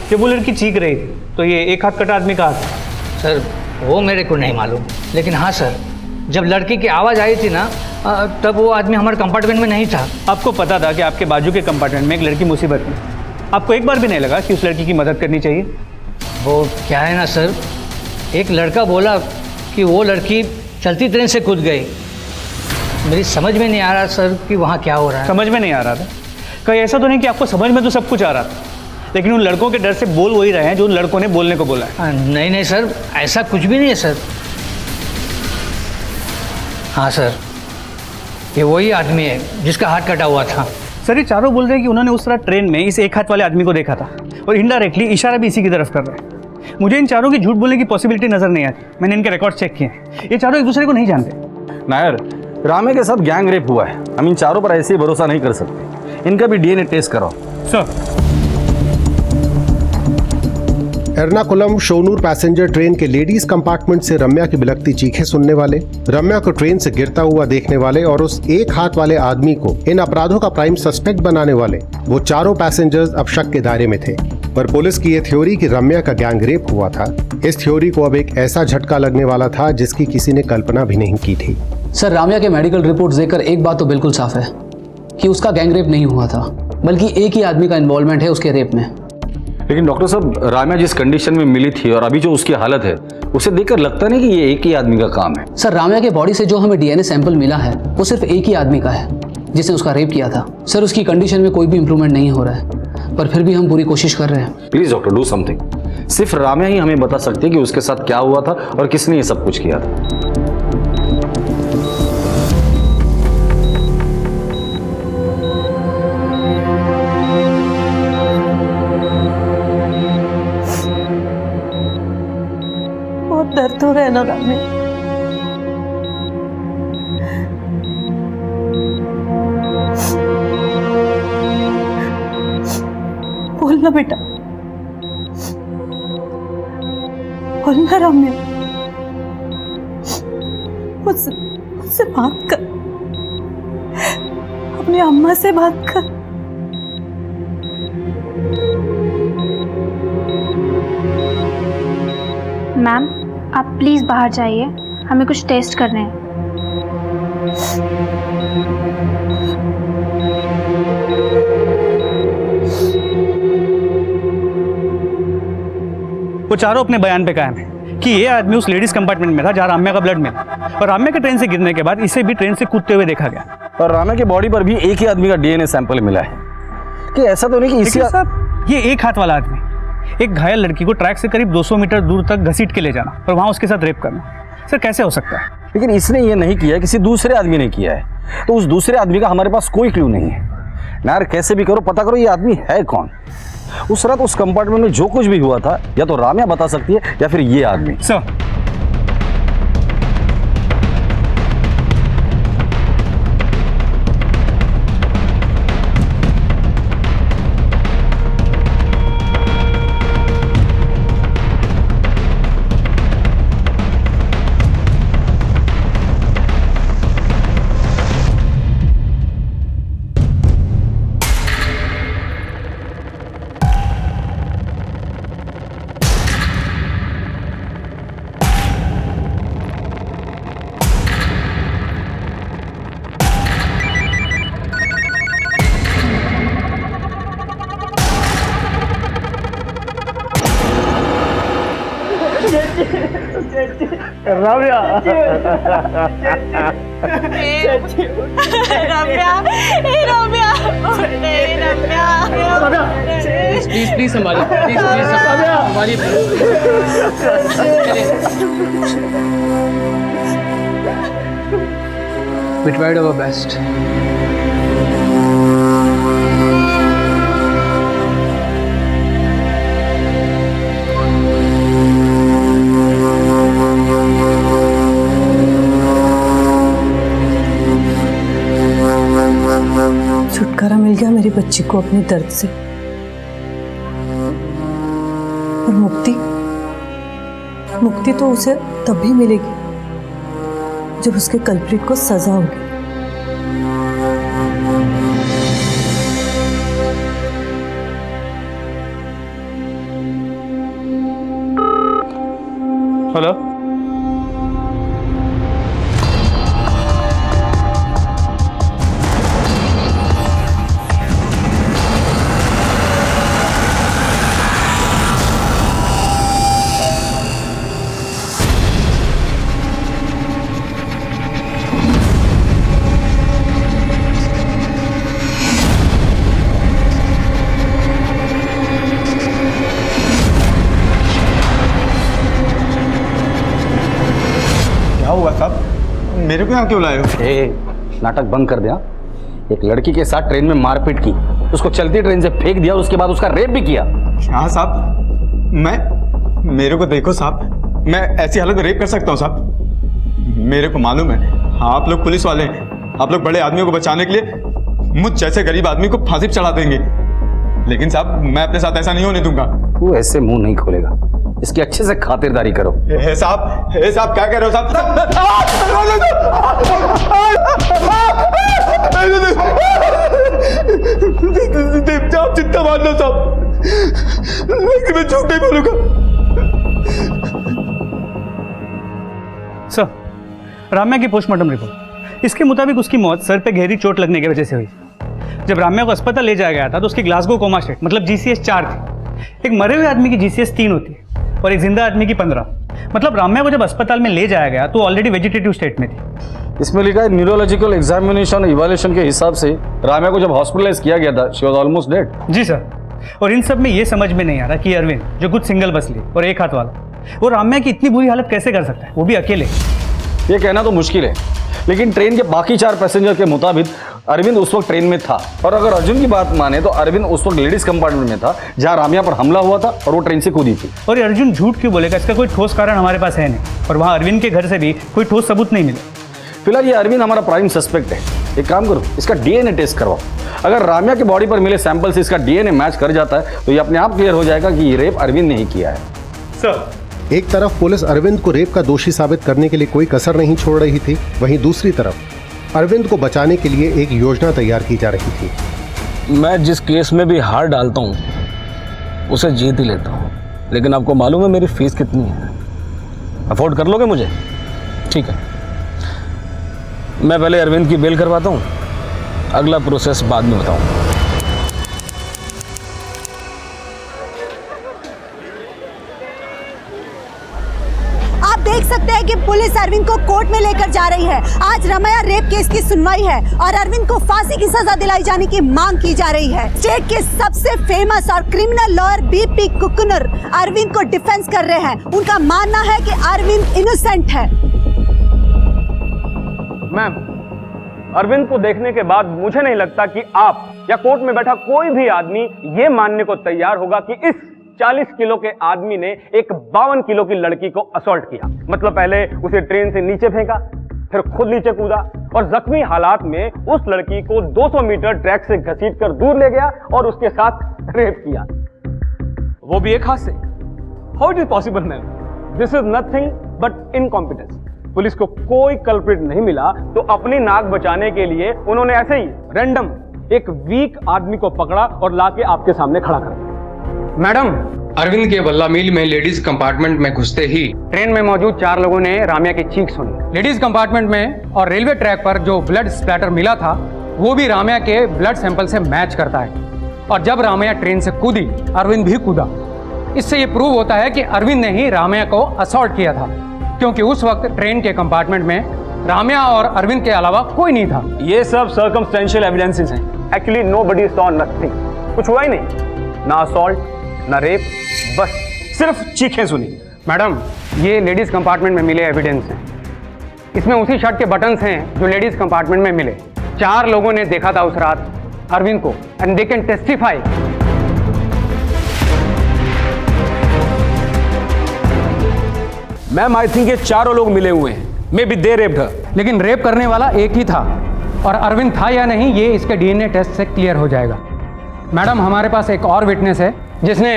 जब वो लड़की चीख रही थी तो ये एक हाथ कटा आदमी का हाथ? सर वो मेरे को नहीं मालूम, लेकिन हाँ सर, जब लड़की की आवाज़ आई थी ना तब वो आदमी हमारे कंपार्टमेंट में नहीं था। आपको पता था कि आपके बाजू के कंपार्टमेंट में एक लड़की मुसीबत में, आपको एक बार भी नहीं लगा कि उस लड़की की मदद करनी चाहिए? वो क्या है ना सर, एक लड़का बोला कि वो लड़की चलती ट्रेन से कूद गई। मेरी समझ में नहीं आ रहा सर कि वहाँ क्या हो रहा है। समझ में नहीं आ रहा था? कहीं ऐसा तो नहीं कि आपको समझ में तो सब कुछ आ रहा था, लेकिन उन लड़कों के डर से बोल वही रहे हैं जो उन लड़कों ने बोलने को बोला है। नहीं नहीं सर, ऐसा कुछ भी नहीं है सर। हाँ सर, ये वही आदमी है जिसका हाथ कटा हुआ था। सर ये चारों बोल रहे हैं कि उन्होंने उस तरह ट्रेन में इस एक हाथ वाले आदमी को देखा था और इनडायरेक्टली इशारा भी इसी की तरफ कर रहे हैं। मुझे इन चारों की झूठ बोलने की पॉसिबिलिटी नजर नहीं आती। मैंने इनके रिकॉर्ड चेक किए हैं, ये चारों एक दूसरे को नहीं जानते। नायर, रामे के साथ गैंग रेप हुआ है, हम इन चारों पर ऐसे ही भरोसा नहीं कर सकते। इनका भी डीएनए टेस्ट कराओ। सर। एर्नाकुलम शोनूर पैसेंजर ट्रेन के लेडीज कंपार्टमेंट से रम्या की बिलखती चीखें सुनने वाले, रम्या को ट्रेन से गिरता हुआ देखने वाले और उस एक हाथ वाले आदमी को इन अपराधों का प्राइम सस्पेक्ट बनाने वाले वो चारों पैसेंजर्स अब शक के दायरे में थे। पर पुलिस की ये थ्योरी कि रम्या का गैंग रेप हुआ था, इस थ्योरी को अब एक ऐसा झटका लगने वाला था जिसकी किसी ने कल्पना भी नहीं की थी। सर, राम्या के मेडिकल रिपोर्ट देखकर एक बात तो बिल्कुल साफ है कि उसका गैंग रेप नहीं हुआ था, बल्कि एक ही आदमी का इन्वॉल्वमेंट है उसके रेप में। लेकिन डॉक्टर साहब, राम्या जिस कंडीशन में मिली थी और अभी जो उसकी हालत है, उसे देखकर लगता नहीं कि ये एक ही आदमी का काम है। सर, राम्या के बॉडी से जो हमें डीएनए सैंपल मिला है वो सिर्फ एक ही आदमी का है जिसने उसका रेप किया था। सर, उसकी कंडीशन में कोई भी इंप्रूवमेंट नहीं हो रहा है, पर फिर भी हम पूरी कोशिश कर रहे हैं। Please doctor, do something. सिर्फ राम्या ही हमें बता सकती है कि उसके साथ क्या हुआ था और किसने ये सब कुछ किया था। दर्द हो रहा है ना रामे? बोलना बेटा, बोलना रामे, मुझसे बात कर, अपनी अम्मा से बात कर। मैम, आप प्लीज़ बाहर जाइए, हमें कुछ टेस्ट करने हैं। वो चारों अपने बयान पे कायम है कि ये आदमी उस लेडीज कंपार्टमेंट में था जहाँ राम्या का ब्लड मिला, और राम्या के ट्रेन से गिरने के बाद इसे भी ट्रेन से कूदते हुए देखा गया। और राम्या की बॉडी पर भी एक ही आदमी का डीएनए सैंपल मिला है। कि ऐसा तो नहीं कि इसी साहब, ये एक हाथ वाला आदमी एक घायल लड़की को ट्रैक से करीब 200 मीटर दूर तक घसीट के ले जाना और वहाँ उसके साथ रेप करना, सर कैसे हो सकता है? लेकिन इसने ये नहीं किया, किसी दूसरे आदमी ने किया है, तो उस दूसरे आदमी का हमारे पास कोई क्लू नहीं है। यार कैसे भी करो पता करो ये आदमी है कौन। उस रात उस कंपार्टमेंट में जो कुछ भी हुआ था या तो राम्या बता सकती है या फिर ये आदमी। सर, रम्या प्लीज संभालिए, प्लीज संभालिए। We tried our best. छुटकारा मिल गया मेरी बच्ची को अपने दर्द से, और मुक्ति तो उसे तब भी मिलेगी जब उसके कल्प्रिट को सजा होगी। हेलो, मेरे को यहाँ क्यों लाए हो? नाटक बंद कर दिया। एक लड़की के साथ ट्रेन में मारपीट की, उसको चलती ट्रेन से फेंक दिया और उसके बाद उसका रेप भी किया। हाँ साहब, मेरे को देखो साहब, मैं ऐसी हालत में रेप कर सकता हूँ साहब? मेरे को मालूम है आप लोग पुलिस वाले हैं, आप लोग बड़े आदमियों को बचाने के लिए मुझ जैसे गरीब आदमी को फांसी पे चढ़ा देंगे, लेकिन साहब मैं अपने साथ ऐसा नहीं होने दूंगा। तू ऐसे मुंह नहीं खोलेगा, इसकी अच्छे से खातिरदारी करो। साहब क्या कह रहे हो साहब? आप चिंता मान लो साहब, लेकिन मैं झूठ नहीं बोलूंगा। सर, राम्या की पोस्टमार्टम रिपोर्ट, इसके मुताबिक उसकी मौत सर पे गहरी चोट लगने की वजह से हुई। जब राम्या को अस्पताल ले जाया गया था तो उसकी ग्लासगो कोमा स्टेट मतलब GCS 4 थी। एक मरे हुए आदमी की GCS 3 होती है और एक जिंदा आदमी की 15। मतलब राम्या को जब अस्पताल में ले जाया गया तो ऑलरेडी वेजिटेटिव स्टेट में थी। इसमें लिखा है न्यूरोलॉजिकल एग्जामिनेशन इवैल्यूएशन के हिसाब से राम्या को जब हॉस्पिटलाइज किया गया था, शी वाज ऑलमोस्ट डेड। जी सर, और इन सब में ये समझ में नहीं आ रहा कि अरविंद जो कुछ सिंगल बस ली और एक हाथ वाला, वो राम्या की इतनी बुरी हालत कैसे कर सकता है, वो भी अकेले। ये कहना तो मुश्किल है, लेकिन ट्रेन के बाकी 4 पैसेंजर के मुताबिक अरविंद उस वक्त ट्रेन में था। और अगर अर्जुन की बात माने तो अरविंद उस वक्त लेडीज कंपार्टमेंट में था जहां राम्या पर हमला हुआ था और वो ट्रेन से कूदी थी। और ये अर्जुन झूठ क्यों बोलेगा? इसका कोई ठोस कारण हमारे पास है नहीं, और वहाँ अरविंद के घर से भी कोई ठोस सबूत नहीं मिले। फिलहाल ये अरविंद हमारा प्राइम सस्पेक्ट है। एक काम करो, इसका DNA टेस्ट करवाओ। अगर राम्या की बॉडी पर मिले सैंपल से इसका DNA मैच कर जाता है तो ये अपने आप क्लियर हो जाएगा कि ये रेप अरविंद ने ही किया है। सर, एक तरफ पुलिस अरविंद को रेप का दोषी साबित करने के लिए कोई कसर नहीं छोड़ रही थी, वहीं दूसरी तरफ अरविंद को बचाने के लिए एक योजना तैयार की जा रही थी। मैं जिस केस में भी हार डालता हूँ उसे जीत ही लेता हूँ, लेकिन आपको मालूम है मेरी फीस कितनी है? अफोर्ड कर लोगे मुझे? ठीक है, मैं पहले अरविंद की बेल करवाता हूँ, अगला प्रोसेस बाद में बताऊँ। देख सकते हैं कि पुलिस अरविंद को कोर्ट में लेकर जा रही है। आज राम्या रेप केस की सुनवाई है और अरविंद को फांसी की सजा दिलाई जाने की मांग की जा रही है। स्टेट के सबसे फेमस और क्रिमिनल लॉयर BP कुकुनर अरविंद को डिफेंस कर रहे हैं। उनका मानना है कि अरविंद इनोसेंट है। मैम, अरविंद को देखने के बाद मुझे नहीं लगता कि आप या कोर्ट में बैठा कोई भी आदमी ये मानने को तैयार होगा कि इस 40 किलो के आदमी ने एक 52 किलो की लड़की को असॉल्ट किया। मतलब पहले उसे ट्रेन से नीचे फेंका, फिर खुद नीचे कूदा और जख्मी हालात में उस लड़की को 200 मीटर ट्रैक से घसीटकर दूर ले गया और उसके साथ रेप किया, वो भी एक हाथ से। How it is possible ma'am? This is nothing but incompetence. Police को कोई कल्प्रिट नहीं मिला तो अपनी नाक बचाने के लिए उन्होंने ऐसे ही रैंडम एक वीक आदमी को पकड़ा और लाके आपके सामने खड़ा कर दिया। मैडम, अरविंद के बल्ला मिल में लेडीज कंपार्टमेंट में घुसते ही ट्रेन में मौजूद 4 लोगों ने राम्या की चीख सुनी। लेडीज कंपार्टमेंट में और रेलवे ट्रैक पर जो ब्लड स्प्लैटर मिला था वो भी राम्या के ब्लड सैंपल से मैच करता है। और जब राम्या ट्रेन से कूदी, अरविंद भी कूदा। इससे ये प्रूव होता है कि अरविंद ने ही राम्या को असॉल्ट किया था, क्योंकि उस वक्त ट्रेन के कंपार्टमेंट में राम्या और अरविंद के अलावा कोई नहीं था। ये सब सर्कमस्टेंशियल एविडेंसेस हैं। Actually nobody saw nothing. कुछ हुआ ही नहीं, ना असॉल्ट ना रेप, बस सिर्फ चीखें सुनी। मैडम, ये लेडीज कंपार्टमेंट में मिले एविडेंस हैं। इसमें उसी शर्ट के बटन्स हैं जो लेडीज कंपार्टमेंट में मिले। 4 लोगों ने देखा था उस रात अरविंद को, and they can testify. Ma'am, I think ये 4 लोग मिले हुए हैं। मे बी दे रेप्ड हर। लेकिन रेप करने वाला एक ही था, और अरविंद था या नहीं ये इसके DNA टेस्ट से क्लियर हो जाएगा। मैडम, हमारे पास एक और विटनेस है जिसने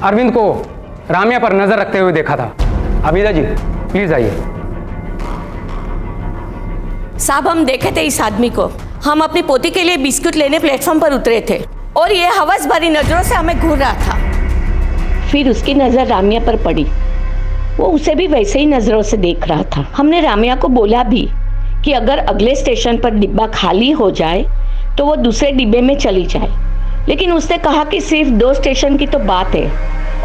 अरविंद को राम्या पर नजर रखते हुए देखा था। अबीदा जी, प्लीज आइए। साहब, हम देखे थे इस आदमी को। हम अपनी पोती के लिए बिस्कुट लेने प्लेटफॉर्म पर उतरे थे और ये हवस भरी नजरों से हमें घूर रहा था। फिर उसकी नजर राम्या पर पड़ी। वो उसे भी वैसे ही नजरों से देख रहा था। हमने राम्या को बोला भी कि अगर अगले स्टेशन पर डिब्बा खाली हो जाए तो वो दूसरे डिब्बे में चली जाए, लेकिन उसने कहा कि सिर्फ 2 स्टेशन की तो बात है,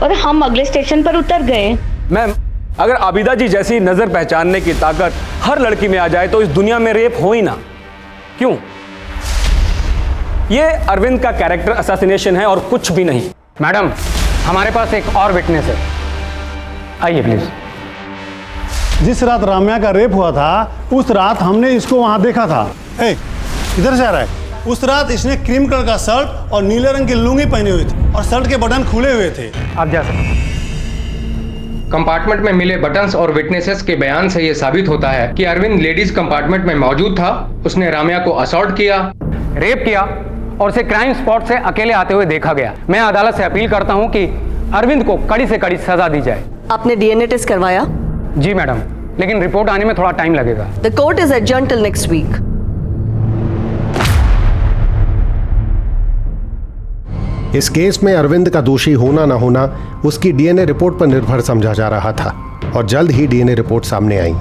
और हम अगले स्टेशन पर उतर गए। मैम, अगर आबिदा जी जैसी नजर पहचानने की ताकत हर लड़की में आ जाए तो इस दुनिया में रेप हो ही ना। क्यों? ये अरविंद का कैरेक्टर असैसिनेशन है और कुछ भी नहीं। मैडम, हमारे पास एक और विटनेस है। आइए प्लीज। जिस रात राम्या का रेप हुआ था उस रात हमने इसको वहां देखा था। ए, किधर से आ रहा है? उस रात इसने क्रीम कलर का शर्ट और नीले रंग की लुंगी पहनी हुई थी और शर्ट के बटन खुले हुए थे। आप जा सकते। कंपार्टमेंट में मिले बटन्स और विटनेसेस के बयान से यह साबित होता है कि अरविंद लेडीज कंपार्टमेंट में मौजूद था। उसने राम्या को असॉल्ट किया, रेप किया और उसे क्राइम स्पॉट से अकेले आते हुए देखा गया। मैं अदालत से अपील करता हूं कि अरविंद को कड़ी से कड़ी सजा दी जाए। आपने डीएनए टेस्ट करवाया? जी मैडम, लेकिन रिपोर्ट आने में थोड़ा टाइम लगेगा। The court is adjourned till next week. इस केस में अरविंद का दोषी होना ना होना उसकी डीएनए रिपोर्ट पर निर्भर समझा जा रहा था और जल्द ही डीएनए रिपोर्ट सामने आई।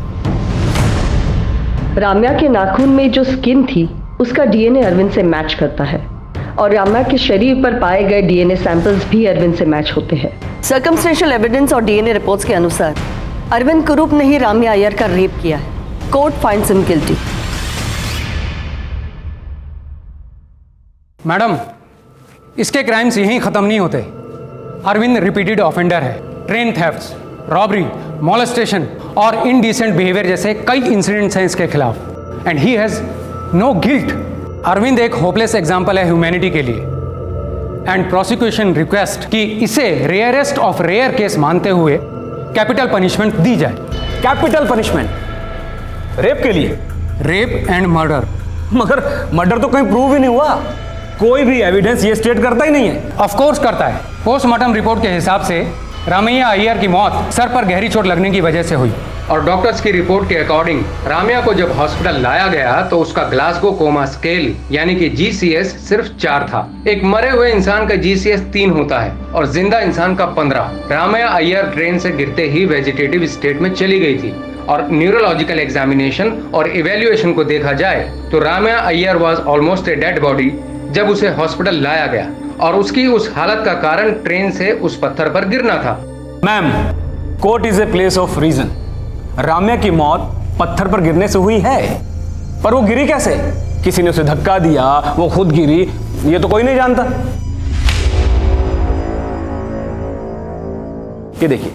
राम्या के नाखून में जो स्किन थी उसका डीएनए अरविंद से मैच करता है और राम्या के शरीर पर पाए गए डीएनए सैंपल्स भी अरविंद से मैच होते हैं। सर्कमस्टेंशियल एविडेंस और डीएनए रिपोर्ट्स के अनुसार अरविंद कुरूप ने ही राम्या अय्यर का रेप किया है। Court finds him guilty. Madam, इसके क्राइम्स यहीं खत्म नहीं होते। अरविंद रिपीटेड ऑफेंडर है। ट्रेन थेफ्ट्स, रॉबरी, मॉलेस्टेशन और इनडिसेंट बिहेवियर जैसे कई इंसिडेंट्स हैं इसके खिलाफ and he has no guilt. Arvind एक होपलेस एग्जाम्पल है ह्यूमैनिटी के लिए एंड प्रोसिक्यूशन रिक्वेस्ट कि इसे रेयरेस्ट ऑफ रेयर केस मानते हुए कैपिटल पनिशमेंट दी जाए। कैपिटल पनिशमेंट रेप के लिए? Rape and murder. मगर मर्डर तो कहीं प्रूव ही नहीं हुआ। कोई भी एविडेंस ये स्टेट करता ही नहीं है। ऑफ कोर्स करता है। पोस्टमार्टम रिपोर्ट के हिसाब से रामैया अय्यर की मौत सर पर गहरी चोट लगने की वजह से हुई और डॉक्टर्स की रिपोर्ट के अकॉर्डिंग राम्या को जब हॉस्पिटल लाया गया तो उसका ग्लासगो कोमा स्केल यानी कि GCS सिर्फ 4 था। एक मरे हुए इंसान का GCS 3 होता है और जिंदा इंसान का 15। राम्या अय्यर ट्रेन से गिरते ही वेजिटेटिव स्टेट में चली गई थी और न्यूरोलॉजिकल एग्जामिनेशन और इवेल्युएशन को देखा जाए तो Ramya Iyer was almost a dead body जब उसे हॉस्पिटल लाया गया और उसकी उस हालत का कारण ट्रेन से उस पत्थर पर गिरना था। Ma'am, court is a place of reason. Ramya की मौत पत्थर पर गिरने से हुई है, पर वो गिरी कैसे? किसी ने उसे धक्का दिया, वो खुद गिरी, ये तो कोई नहीं जानता। ये देखिए,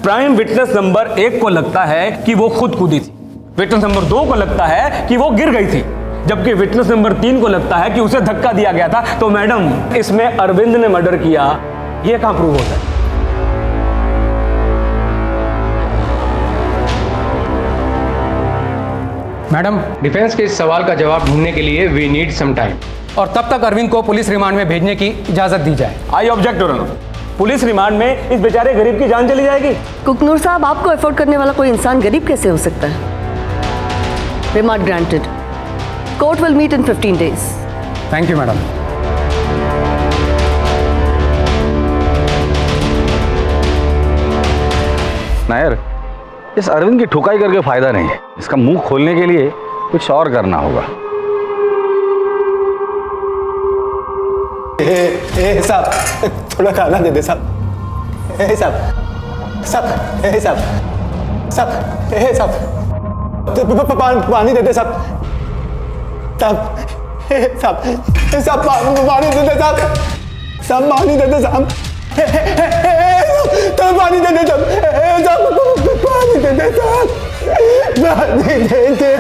प्राइम विटनेस नंबर 1 को लगता है कि वो खुद कूदी थी, विटनेस नंबर 2 को लगता है कि वो गिर गई थी, जबकि विटनेस नंबर 3 को लगता है कि उसे धक्का दिया गया था। तो मैडम, इसमें अरविंद ने मर्डर किया, ये कहां प्रूव होता है? मैडम, डिफेंस के इस सवाल का जवाब ढूंढने के लिए वी नीड सम टाइम और तब तक अरविंद को पुलिस रिमांड में भेजने की इजाजत दी जाए। I object your honour. Police remand में इस बेचारे गरीब की जान चली जाएगी। कुकनूर साहब, आपको अफोर्ड करने वाला कोई इंसान गरीब कैसे हो सकता है? Remand granted. Court will meet in 15 days। Thank you madam. Nair, इस अरविंद की ठुकाई करके फायदा नहीं है। इसका मुंह खोलने के लिए कुछ और करना होगा। साहब, थोड़ा खाना दे दे साहब। साहब साहब साहब साहब साहब पानी दे दे साहब। साहब साहब पानी दे दे साहब। साहब पानी दे दे साहब। तो पानी दे दे साहब। पानी दे दे साहब। पानी दे दे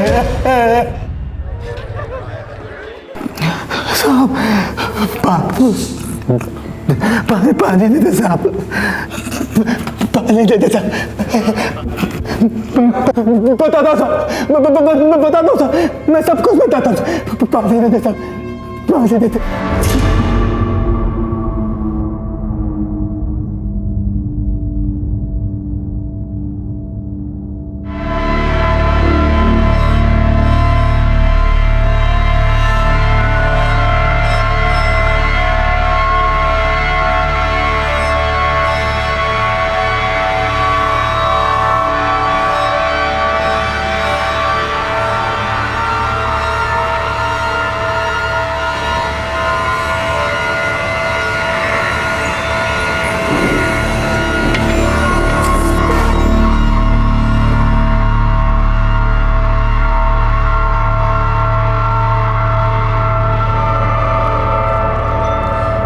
साहब। पानी दे दे साहब। पानी दे दे साहब। बताता हूँ, बताता हूँ, मैं सब कुछ बताता हूँ। पानी दे दे साहब। पानी दे दे।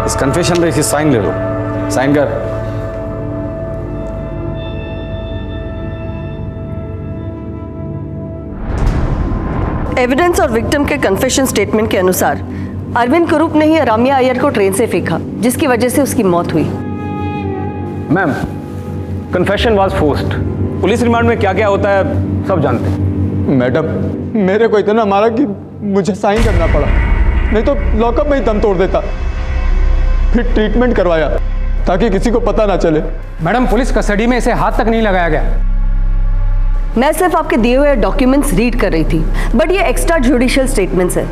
इस कन्फेशन पे इसकी साइन ले लो। साइन कर। एविडेंस और विक्टिम के कन्फेशन स्टेटमेंट के अनुसार अरविंद कुरूप ने ही राम्या अय्यर को ट्रेन से फेंका, जिसकी वजह से उसकी मौत हुई। Ma'am, confession was forced. Police remand में क्या क्या होता है सब जानते हैं। मैडम, मेरे को इतना मारा कि मुझे साइन करना पड़ा, नहीं तो लॉकअप में ही दम तोड़ देता। फिर ट्रीटमेंट करवाया ताकि किसी को पता ना चले। मैडम, पुलिस कस्टडी में इसे हाथ तक नहीं लगाया गया। मैं सिर्फ आपके दिए हुए डॉक्यूमेंट्स रीड कर रही थी, बट ये एक्स्ट्रा जुडिशियल स्टेटमेंट्स है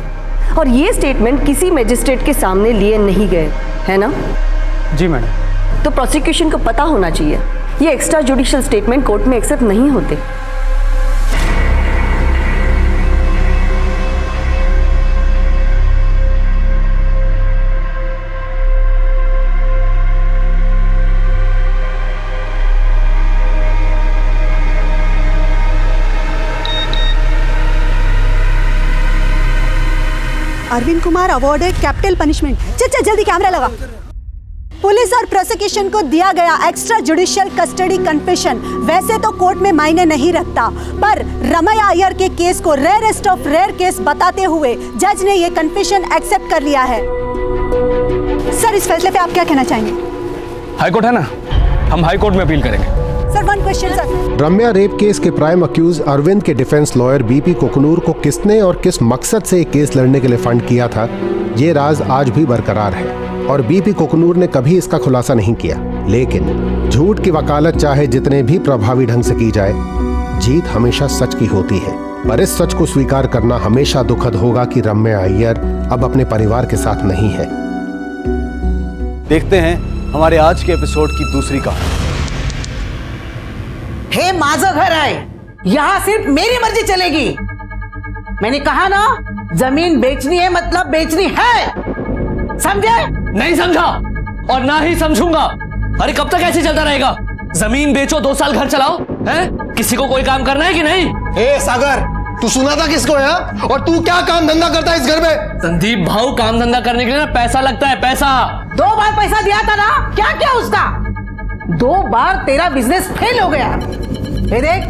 और ये स्टेटमेंट किसी मजिस्ट्रेट के सामने लिए नहीं गए, है ना? जी मैडम। तो प्रोसिक्यूशन को पता होना चाहिए ये एक्स्ट्रा जुडिशियल स्टेटमेंट कोर्ट में एक्सेप्ट नहीं होते। Arvind Kumar awarded capital punishment. चल जल्दी कैमरा लगा। पुलिस और प्रोसिक्यूशन को दिया गया एक्स्ट्रा जुडिशियल कस्टडी कन्फेशन वैसे तो कोर्ट में मायने नहीं रखता, पर रमैया अय्यर के केस को रेयरेस्ट ऑफ रेयर केस बताते हुए जज ने ये कन्फेशन एक्सेप्ट कर लिया है। सर, इस फैसले पे आप क्या कहना चाहेंगे? हाईकोर्ट है ना, हम हाईकोर्ट में अपील करेंगे। Sir, one question sir. Ramya rape case के प्राइम अक्यूज अरविंद के डिफेंस लॉयर बीपी कोकनूर को किसने और किस मकसद से एक केस लड़ने के लिए फंड किया था, ये राज आज भी बरकरार है और बीपी कोकनूर ने कभी इसका खुलासा नहीं किया। लेकिन झूठ की वकालत चाहे जितने भी प्रभावी ढंग से की जाए, जीत हमेशा सच की होती है। पर इस सच को स्वीकार करना हमेशा दुखद होगा कि रम्या अय्यर अब अपने परिवार के साथ नहीं है। देखते हैं हमारे आज के एपिसोड की दूसरी कहानी। हे, माझं घर है, यहाँ सिर्फ मेरी मर्जी चलेगी। मैंने कहा ना, जमीन बेचनी है मतलब बेचनी है, समझे? नहीं समझा और ना ही समझूंगा। अरे कब तक ऐसे चलता रहेगा? जमीन बेचो, 2 साल घर चलाओ, हैं? किसी को कोई काम करना है कि नहीं? ए सागर, तू सुना था किसको है? और तू क्या काम धंधा करता है इस घर में? संदीप भाऊ, काम धंधा करने के लिए ना पैसा लगता है, पैसा। 2 बार पैसा दिया था ना, क्या क्या उसका? 2 बार तेरा बिजनेस फेल हो गया। ये देख,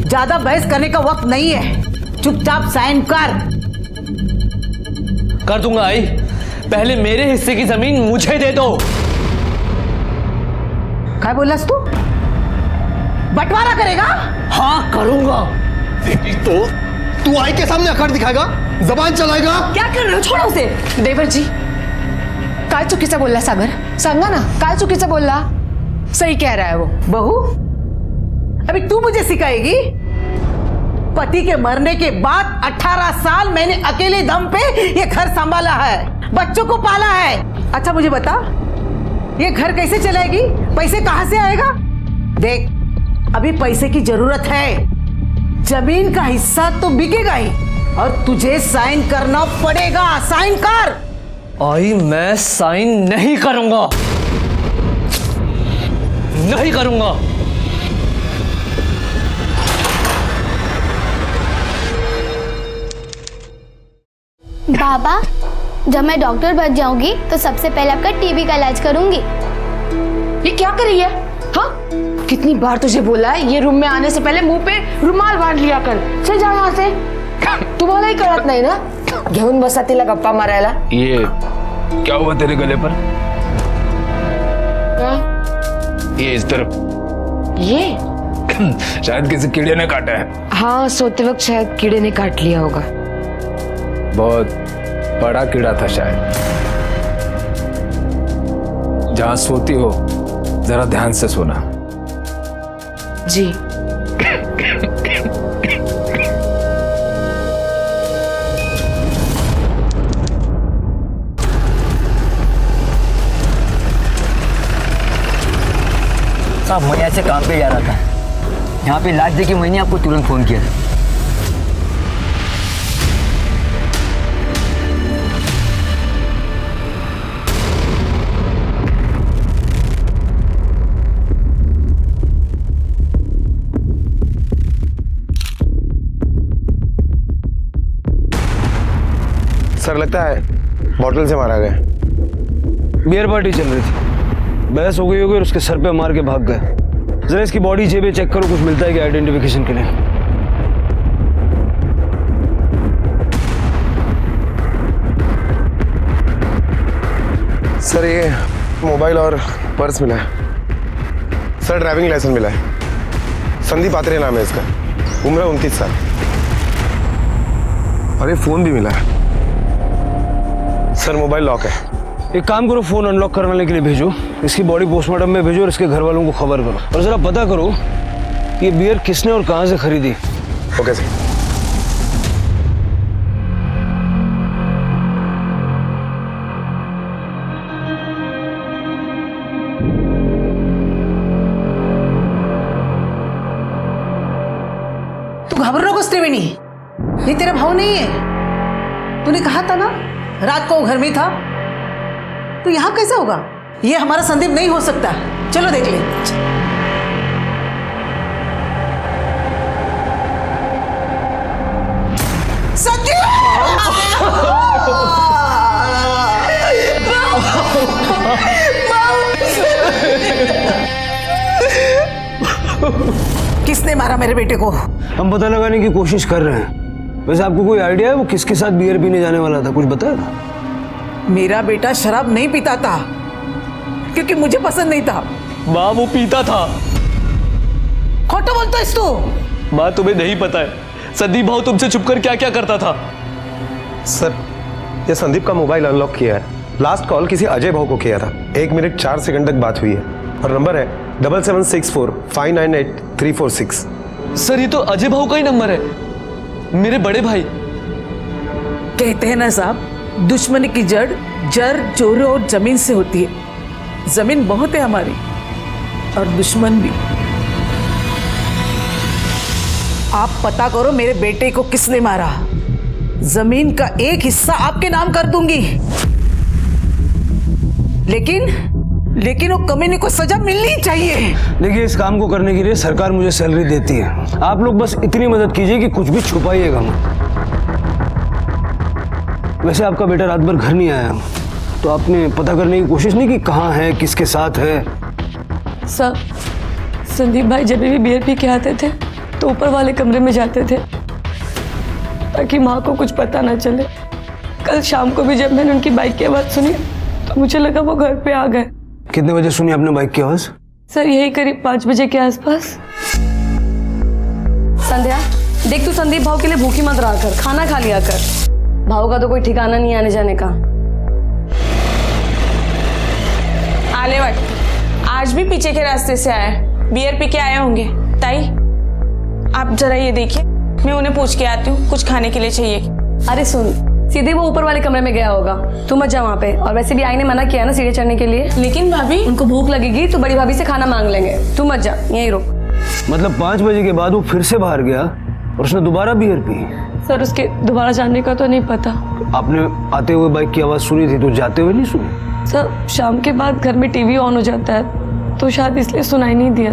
ज्यादा बहस करने का वक्त नहीं है, चुपचाप साइन कर दूंगा आई, पहले मेरे हिस्से की जमीन मुझे दे दो। क्या बोलास तू? बंटवारा करेगा? हाँ करूंगा। तो तू आई के सामने अखड़ दिखाएगा, जबान चलाएगा? क्या कर रहे हो? छोड़ो उसे। देवर जी, काय चुकीचं बोलला सागर? सांगा ना, काय चुकीचं बोलला? सही कह रहा है वो। बहू, अभी तू मुझे सिखाएगी? पति के मरने के बाद 18 साल मैंने अकेले दम पे ये घर संभाला है, बच्चों को पाला है। अच्छा मुझे बता, ये घर कैसे चलाएगी? पैसे कहां से आएगा? देख, अभी पैसे की जरूरत है, जमीन का हिस्सा तो बिकेगा ही और तुझे साइन करना पड़ेगा। साइन कर। आई, मैं साइन नहीं करूंगा, नहीं करूंगा। बाबा, जब मैं डॉक्टर बन जाऊंगी तो सबसे पहले आपका टीबी का इलाज करूंगी। ये क्या कर रही है? हाँ, कितनी बार तुझे बोला है ये रूम में आने से पहले मुंह पे रुमाल बांध लिया कर। चल जा यहाँ से। तुम्हाला ही कळत नाही ना, घेऊन बसा तिला गप्पा मारायला। ये क्या हुआ तेरे गले पर? ये इस तरफ। ये शायद किसी कीड़े ने काटा है। हाँ, सोते वक्त शायद कीड़े ने काट लिया होगा। बहुत बड़ा कीड़ा था शायद। जहां सोती हो जरा ध्यान से सोना। जी। साहब, मैं यहाँ से काम पे जा रहा था, यहाँ पे लाश देखी, मैंने आपको तुरंत फोन किया। सर, लगता है बॉटल से मारा गया। बियर पार्टी चल रही थी, बहस हो गई होगी और उसके सर पे मार के भाग गए। जरा इसकी बॉडी जेबें चेक करो, कुछ मिलता है क्या आइडेंटिफिकेशन के लिए? सर ये मोबाइल और पर्स मिला है। सर ड्राइविंग लाइसेंस मिला है। संदीप आत्रेय नाम है इसका, उम्र 29 साल। और ये फोन भी मिला है। सर मोबाइल लॉक है। एक काम करो, फोन अनलॉक करवाने के लिए भेजो, इसकी बॉडी पोस्टमार्टम में भेजो और इसके घर वालों को खबर करो और जरा पता करो कि ये बियर किसने और कहां से खरीदी। Okay sir. तू घबरा कुछ त्रिवेणी, ये तेरा भाव नहीं है। तूने कहा था ना रात को वो घर में था, तो यहाँ कैसे होगा? ये हमारा संदीप नहीं हो सकता। चलो देख ले। किसने मारा मेरे बेटे को? हम पता लगाने की कोशिश कर रहे हैं। वैसे आपको कोई आइडिया है वो किसके साथ बियर पीने जाने वाला था? कुछ बताया? मेरा बेटा शराब नहीं पीता था क्योंकि मुझे पसंद नहीं था। माँ वो पीता था। खोटो बोलता है तू। माँ तुम्हें नहीं पता है संदीप भाऊ तुमसे छुपकर क्या क्या करता था। सर ये संदीप का मोबाइल अनलॉक किया है। लास्ट कॉल किसी अजय भाऊ को किया था। 1 मिनट 4 सेकंड तक बात हुई है और नंबर है 7764598346। सर ये तो अजय भाऊ का ही नंबर है, मेरे बड़े भाई। कहते हैं ना साहब, दुश्मनी की जड़ चोरी और जमीन से होती है। जमीन बहुत है हमारी और दुश्मन भी। आप पता करो मेरे बेटे को किसने मारा। जमीन का एक हिस्सा आपके नाम कर दूंगी, लेकिन वो कमीने को सजा मिलनी चाहिए। देखिए इस काम को करने के लिए सरकार मुझे सैलरी देती है। आप लोग बस इतनी मदद कीजिए कि कुछ भी छुपाइएगा मत। वैसे आपका बेटा रात भर घर नहीं आया, तो आपने पता करने की कोशिश नहीं की कहाँ है, किसके साथ है? सर संदीप भाई जब भी बियर पी के आते थे तो ऊपर वाले कमरे में जाते थे ताकि माँ को कुछ पता ना चले। कल शाम को भी जब मैंने उनकी बाइक की आवाज़ सुनी तो मुझे लगा वो घर पे आ गए। कितने बजे सुनी आपने बाइक की आवाज़? सर यही करीब 5 बजे के आसपास। संध्या देख, तू संदीप भाव के लिए भूखी मत रहा कर, खाना खा लिया कर। भाव का तो कोई ठिकाना नहीं आने जाने का। आलेवट आज भी पीछे के रास्ते से आए, बियर पी के आए होंगे। ताई आप जरा ये देखिए, मैं उन्हें पूछ के आती हूँ कुछ खाने के लिए चाहिए। अरे सुन, सीधे वो ऊपर वाले कमरे में गया होगा, तू मत जा वहाँ पे। और वैसे भी आई ने मना किया ना सीढ़ी चढ़ने के लिए। लेकिन भाभी उनको भूख लगेगी तो बड़ी भाभी से खाना मांग लेंगे, तू मत जा, यहीं रुक। मतलब 5 बजे के बाद वो फिर से बाहर गया और उसने दोबारा बियर पी? सर उसके दोबारा जाने का तो नहीं पता। आपने आते हुए बाइक की आवाज़ सुनी थी तो जाते हुए नहीं सुनी? सर शाम के बाद घर में टीवी ऑन हो जाता है तो शायद इसलिए सुनाई नहीं दिया।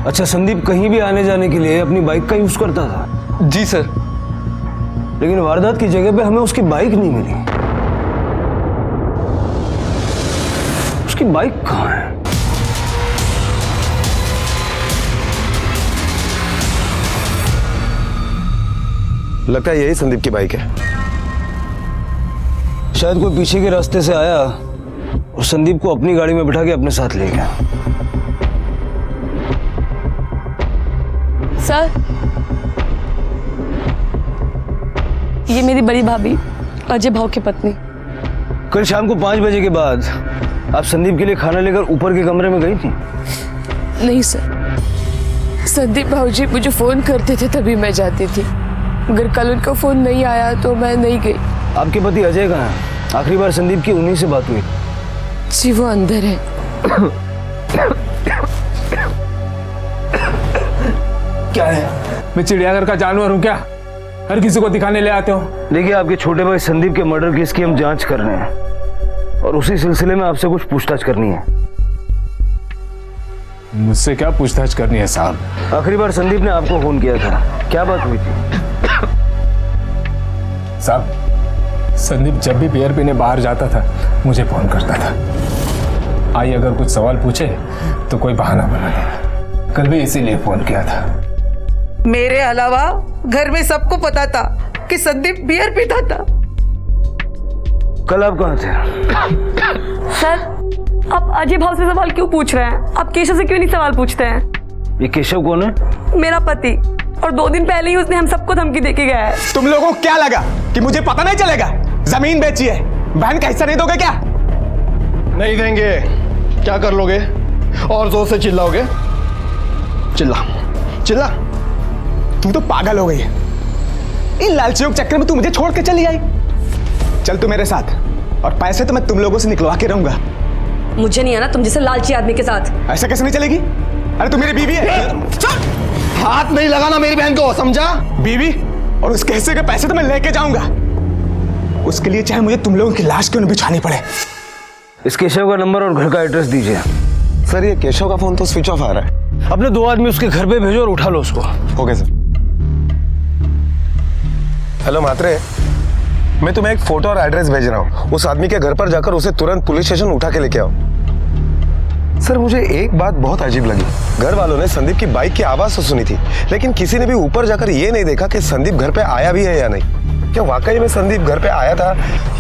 अच्छा, संदीप कहीं भी आने जाने के लिए अपनी बाइक का यूज करता था? जी सर। लेकिन वारदात की जगह पे हमें उसकी बाइक नहीं मिली। उसकी बाइक कहाँ है? लगता है यही संदीप की बाइक है। शायद कोई पीछे के रास्ते से आया और संदीप को अपनी गाड़ी में बिठा के अपने साथ ले गया। सर ये मेरी बड़ी भाभी अजय भाव की पत्नी। कल शाम को 5 बजे के बाद आप संदीप के लिए खाना लेकर ऊपर के कमरे में गई थी? नहीं सर, संदीप भाव जी मुझे फोन करते थे तभी मैं जाती थी, अगर कल उनका फोन नहीं आया तो मैं नहीं गई। आपके पति अजय कहाँ है? आखिरी बार संदीप की उन्हीं से बात हुई। जी वो अंदर है। क्या है? मैं चिड़ियाघर का जानवर हूँ क्या? हर किसी को दिखाने ले आते हो? देखिए आपके छोटे भाई संदीप के मर्डर केस की हम जांच कर रहे हैं और उसी सिलसिले में आपसे कुछ पूछताछ करनी है। मुझसे क्या पूछताछ करनी है साहब? आखिरी बार संदीप ने आपको फोन किया था, क्या बात हुई थी? साहब संदीप जब भी बियर पीने बाहर जाता था मुझे फोन करता था। आई अगर कुछ सवाल पूछे तो कोई बहाना बना देना। कल भी इसीलिए फोन किया था। मेरे अलावा घर में सबको पता था कि संदीप बियर पीता था। कल आप कहाँ थे? सर, आप अजय भाव से सवाल क्यों पूछ रहे हैं? आप केशव से क्यों नहीं सवाल पूछते हैं? ये केशव कौन है? मेरा पति, और 2 दिन पहले ही उसने हम सबको धमकी देके गया है। तुम लोगों को क्या लगा कि मुझे पता नहीं चलेगा? जमीन बेची है, बहन का हिस्सा नहीं दोगे क्या? नहीं देंगे। क्या कर लोगे? और जोर से चिल्लाओगे? चिल्ला चिल्ला। तुम तो पागल हो गई है। इन लालचियों के चक्कर में तू मुझे छोड़ के चली आई। चल तू मेरे साथ, और पैसे तो मैं तुम लोगों से निकलवा के रहूंगा। मुझे नहीं आना तुम जैसे लालची आदमी के साथ। ऐसा कैसे नहीं चलेगी? अरे तू मेरी बीवी है। हाथ नहीं लगाना मेरी बहन को, समझा? बीवी और उसके हिस्से के पैसे तो मैं लेके जाऊंगा। उसके लिए चाहे मुझे तुम लोगों की लाश क्यों न बिछानी पड़े। इस केशव का नंबर और घर का एड्रेस दीजिए। सर ये केशव का फोन तो स्विच ऑफ आ रहा है। अपने 2 आदमी उसके घर पे भेजो और उठा लो उसको। Okay sir. हेलो मात्रे, मैं तुम्हें एक फोटो और एड्रेस भेज रहा हूँ। उस आदमी के घर पर जाकर उसे तुरंत पुलिस स्टेशन उठा के लेके आओ। सर मुझे एक बात बहुत अजीब लगी। घर वालों ने संदीप की बाइक की आवाज तो सुनी थी, लेकिन किसी ने भी ऊपर जाकर ये नहीं देखा कि संदीप घर पे आया भी है या नहीं। क्या वाकई में संदीप घर पे आया था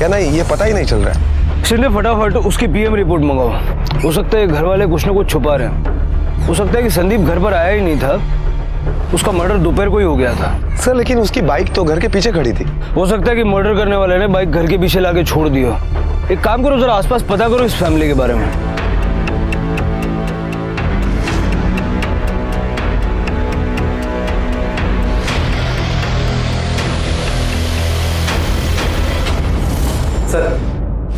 या नहीं, ये पता ही नहीं चल रहा है। शिंदे फटाफट उसकी पीएम रिपोर्ट मंगाओ। हो सकता है घर वाले कुछ ना कुछ छुपा रहे हैं। हो सकता है कि संदीप घर पर आया ही नहीं था, उसका मर्डर दोपहर को ही हो गया था। सर लेकिन उसकी बाइक तो घर के पीछे खड़ी थी। हो सकता है कि मर्डर करने वाले ने बाइक घर के पीछे लाके छोड़ दी हो। एक काम करो, जरा आसपास पता करो इस फैमिली के बारे में। सर